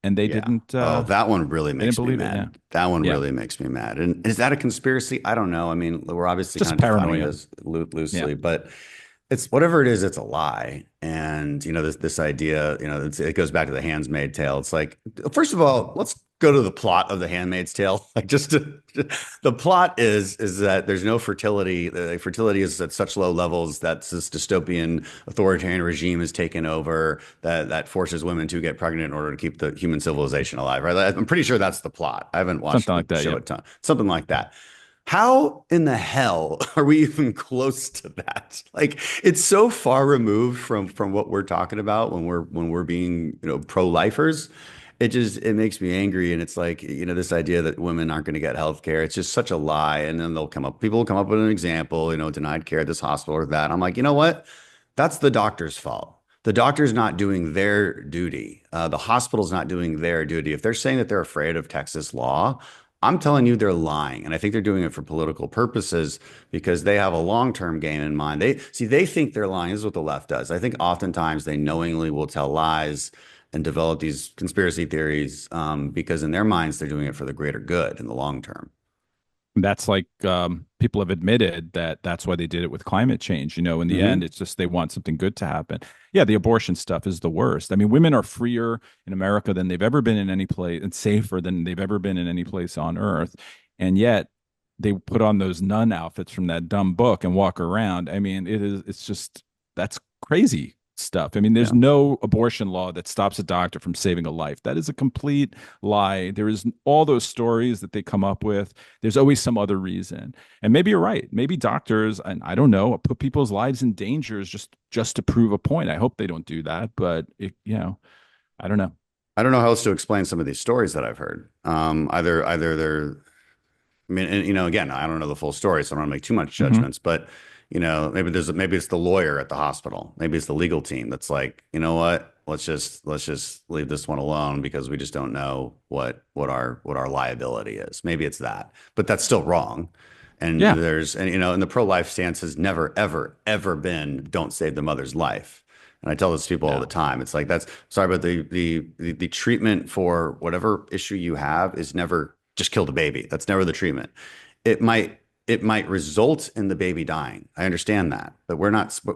and they didn't." That one really makes me mad. That one really makes me mad. And is that a conspiracy? I don't know. I mean, we're obviously just kind of paranoia defining this loosely, but it's whatever it is. It's a lie. And this idea, it goes back to the Handmaid's Tale. It's like, first of all, let's go to the plot of the Handmaid's Tale. Like, the plot is that there's no fertility. The fertility is at such low levels that this dystopian authoritarian regime has taken over that forces women to get pregnant in order to keep the human civilization alive. Right? I'm pretty sure that's the plot. I haven't watched something like that. Show a ton. Something like that. How in the hell are we even close to that? Like, it's so far removed from what we're talking about when we're being pro-lifers. It makes me angry. And it's like, this idea that women aren't going to get health care. It's just such a lie. And then people will come up with an example, denied care at this hospital or that. I'm like, you know what? That's the doctor's fault. The doctor's not doing their duty. The hospital's not doing their duty. If they're saying that they're afraid of Texas law, I'm telling you, they're lying. And I think they're doing it for political purposes, because they have a long-term game in mind. They think they're lying. This is what the left does. I think oftentimes they knowingly will tell lies and develop these conspiracy theories, because in their minds, they're doing it for the greater good in the long term. That's like people have admitted that that's why they did it with climate change. In the end, it's just they want something good to happen. Yeah, the abortion stuff is the worst. I mean, women are freer in America than they've ever been in any place, and safer than they've ever been in any place on earth. And yet they put on those nun outfits from that dumb book and walk around. I mean, that's crazy stuff. I mean, there's no abortion law that stops a doctor from saving a life. That is a complete lie. There is all those stories that they come up with. There's always some other reason. And maybe you're right. Maybe doctors, and I don't know, put people's lives in danger just to prove a point. I hope they don't do that, but I don't know. I don't know how else to explain some of these stories that I've heard. Either I mean, and, again, I don't know the full story, so I don't want to make too much Mm-hmm. judgments, but maybe it's the lawyer at the hospital, maybe it's the legal team that's like, you know what, let's just leave this one alone because we just don't know what our liability is. Maybe it's that, but that's still wrong. And Yeah. and the pro-life stance has never, ever, ever been don't save the mother's life. And I tell this to people all the time. It's like, that's sorry, but the treatment for whatever issue you have is never just kill the baby. That's never the treatment. It might result in the baby dying. I understand that, but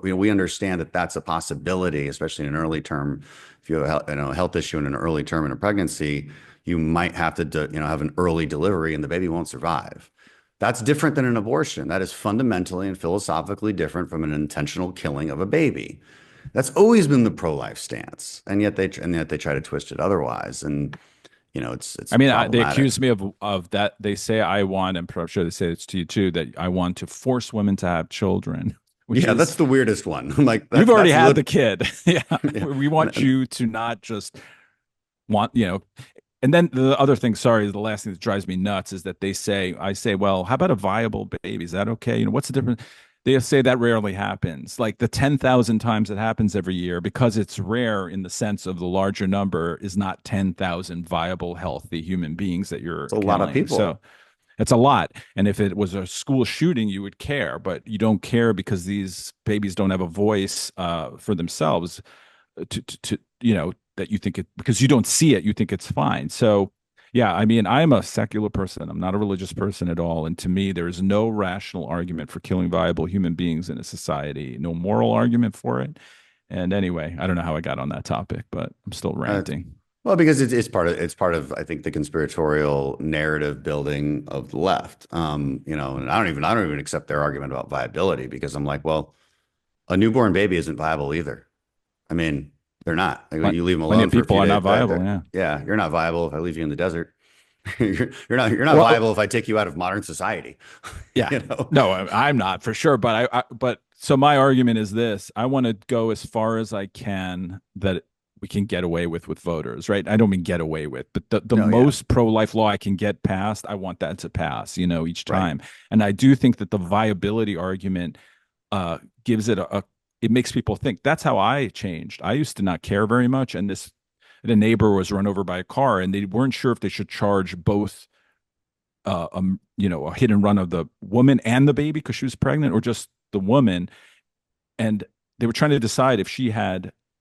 we understand that that's a possibility, especially in an early term. If you have a health issue in an early term in a pregnancy, you might have to have an early delivery and the baby won't survive. That's different than an abortion. That is fundamentally and philosophically different from an intentional killing of a baby. That's always been the pro-life stance, and yet they try to twist it otherwise. And it's. I mean, they accuse me of that. They say I want, and I'm sure they say it's to you too, that I want to force women to have children. Yeah, that's the weirdest one. I'm like, you've already had the kid. Yeah, we want you to not just want, And then the other thing, sorry, the last thing that drives me nuts is that I say, well, how about a viable baby? Is that okay? What's the difference? They say that rarely happens. Like the 10,000 times it happens every year, because it's rare in the sense of the larger number is not 10,000 viable, healthy human beings that you're killing. A lot of people. So it's a lot. And if it was a school shooting, you would care, but you don't care because these babies don't have a voice for themselves to that you think it, because you don't see it, you think it's fine. So yeah, I mean, I'm a secular person. I'm not a religious person at all. And to me, there is no rational argument for killing viable human beings in a society, no moral argument for it. And anyway, I don't know how I got on that topic, but I'm still ranting. Well, because it's part of I think the conspiratorial narrative building of the left. And I don't even accept their argument about viability, because I'm like, well, a newborn baby isn't viable either. I mean, they're not. Like, when you leave them alone, people are not viable. Yeah, you're not viable if I leave you in the desert. you're not viable if I take you out of modern society. Yeah, no, I'm not for sure. But so my argument is this: I want to go as far as I can that we can get away with voters, right? I don't mean get away with, but the most pro-life law I can get passed, I want that to pass. Each time, right. And I do think that the viability argument gives it it makes people think. That's how I changed. I used to not care very much, and the neighbor was run over by a car, and they weren't sure if they should charge both, a hit and run of the woman and the baby because she was pregnant, or just the woman, and they were trying to decide if she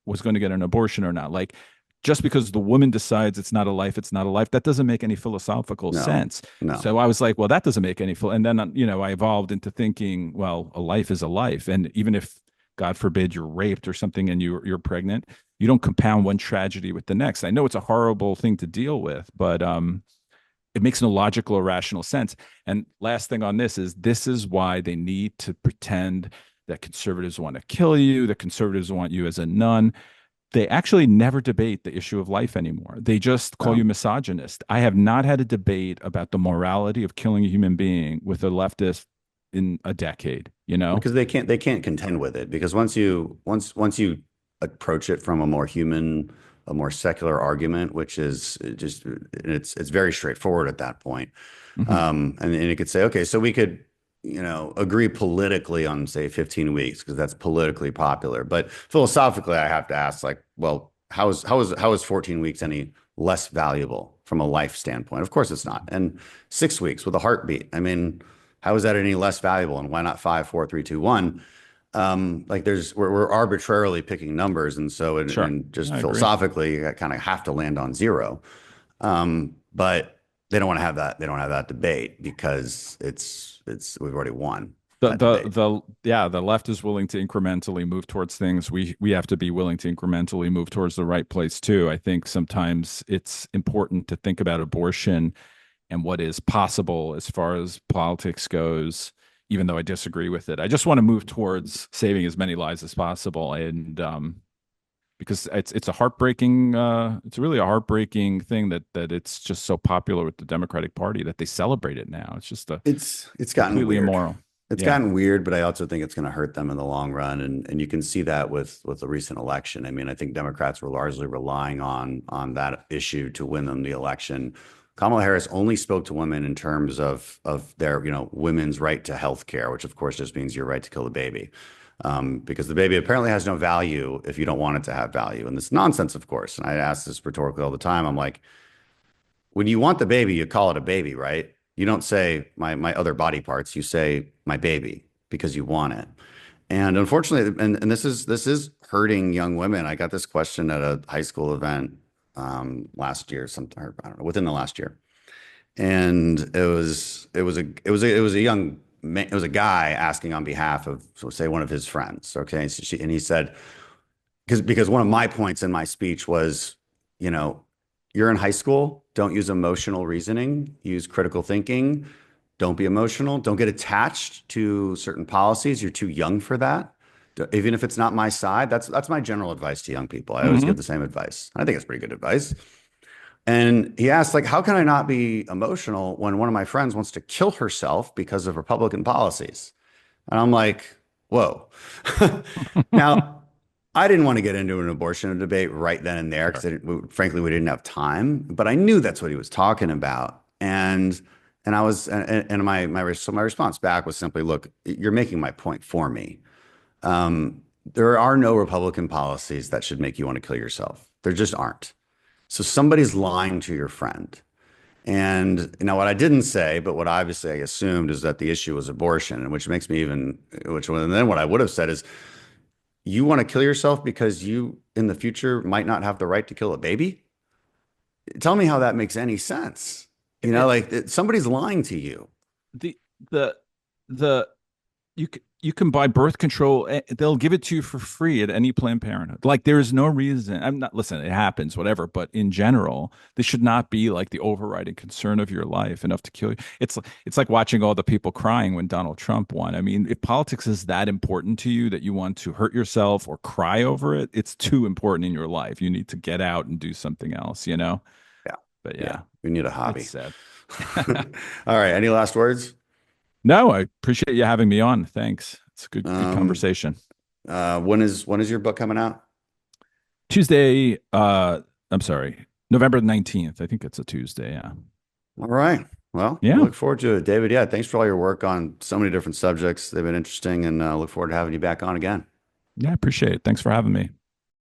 was going to get an abortion or not. Like, just because the woman decides it's not a life, that doesn't make any philosophical sense. No. So I was like, well, that doesn't make any and then I evolved into thinking, well, a life is a life, and even if, God forbid, you're raped or something and you're pregnant, you don't compound one tragedy with the next. I know it's a horrible thing to deal with, but it makes no logical or rational sense. And last thing on this is why they need to pretend that conservatives want to kill you, that conservatives want you as a nun. They actually never debate the issue of life anymore. They just call you misogynist. I have not had a debate about the morality of killing a human being with a leftist in a decade, because they can't contend with it, because once you approach it from a more human, a more secular argument, which is just, it's very straightforward at that point. And it could say, okay, so we could agree politically on, say, 15 weeks because that's politically popular, but philosophically I have to ask, like, well, how is 14 weeks any less valuable from a life standpoint? Of course it's not. And 6 weeks with a heartbeat, I mean, how is that any less valuable? And why not 5, 4, 3, 2, 1? Like, we're arbitrarily picking numbers, and so and just philosophically, you kind of have to land on 0. But they don't want to have that. They don't have that debate because we've already won. The left is willing to incrementally move towards things. We have to be willing to incrementally move towards the right place too. I think sometimes it's important to think about abortion and what is possible as far as politics goes, even though I disagree with it. I just want to move towards saving as many lives as possible. And because it's a heartbreaking, it's really a heartbreaking thing that it's just so popular with the Democratic Party that they celebrate it now. It's just it's gotten completely weird. Immoral. It's gotten weird, but I also think it's going to hurt them in the long run. And you can see that with the recent election. I mean, I think Democrats were largely relying on that issue to win them the election. A Kamala Harris only spoke to women in terms of their, women's right to health care, which of course just means your right to kill the baby. Because the baby apparently has no value if you don't want it to have value. And this nonsense, of course. And I ask this rhetorically all the time. I'm like, when you want the baby, you call it a baby, right? You don't say my other body parts. You say my baby because you want it. And unfortunately, and this is hurting young women. I got this question at a high school event last year, sometime, I don't know, within the last year. And it was a young man, it was a guy asking on behalf of, so say, one of his friends. Okay. And he said, because one of my points in my speech was, you're in high school, don't use emotional reasoning, use critical thinking. Don't be emotional. Don't get attached to certain policies. You're too young for that. Even if it's not my side, that's my general advice to young people. I always give the same advice. I think it's pretty good advice. And he asked, like, how can I not be emotional when one of my friends wants to kill herself because of Republican policies? And I'm like, whoa. Now, I didn't want to get into an abortion debate right then and there because frankly, we didn't have time. But I knew that's what he was talking about. And my response back was simply, look, you're making my point for me. There are no Republican policies that should make you want to kill yourself. There just aren't. So somebody's lying to your friend. And what I didn't say, but what obviously I assumed, is that the issue was abortion, and then what I would have said is, you want to kill yourself because you in the future might not have the right to kill a baby? Tell me how that makes any sense. Somebody's lying to you. You can buy birth control. They'll give it to you for free at any Planned Parenthood. Like, there is no reason. Listen, it happens, whatever. But in general, this should not be like the overriding concern of your life enough to kill you. It's like watching all the people crying when Donald Trump won. I mean, if politics is that important to you that you want to hurt yourself or cry over it, it's too important in your life. You need to get out and do something else, Yeah. But yeah, we need a hobby. It's sad. All right. Any last words? No, I appreciate you having me on. Thanks. It's a good conversation. When is your book coming out? Tuesday. I'm sorry, November 19th. I think it's a Tuesday. Yeah. All right. Well, yeah. Look forward to it, David. Yeah. Thanks for all your work on so many different subjects. They've been interesting, and look forward to having you back on again. Yeah, I appreciate it. Thanks for having me.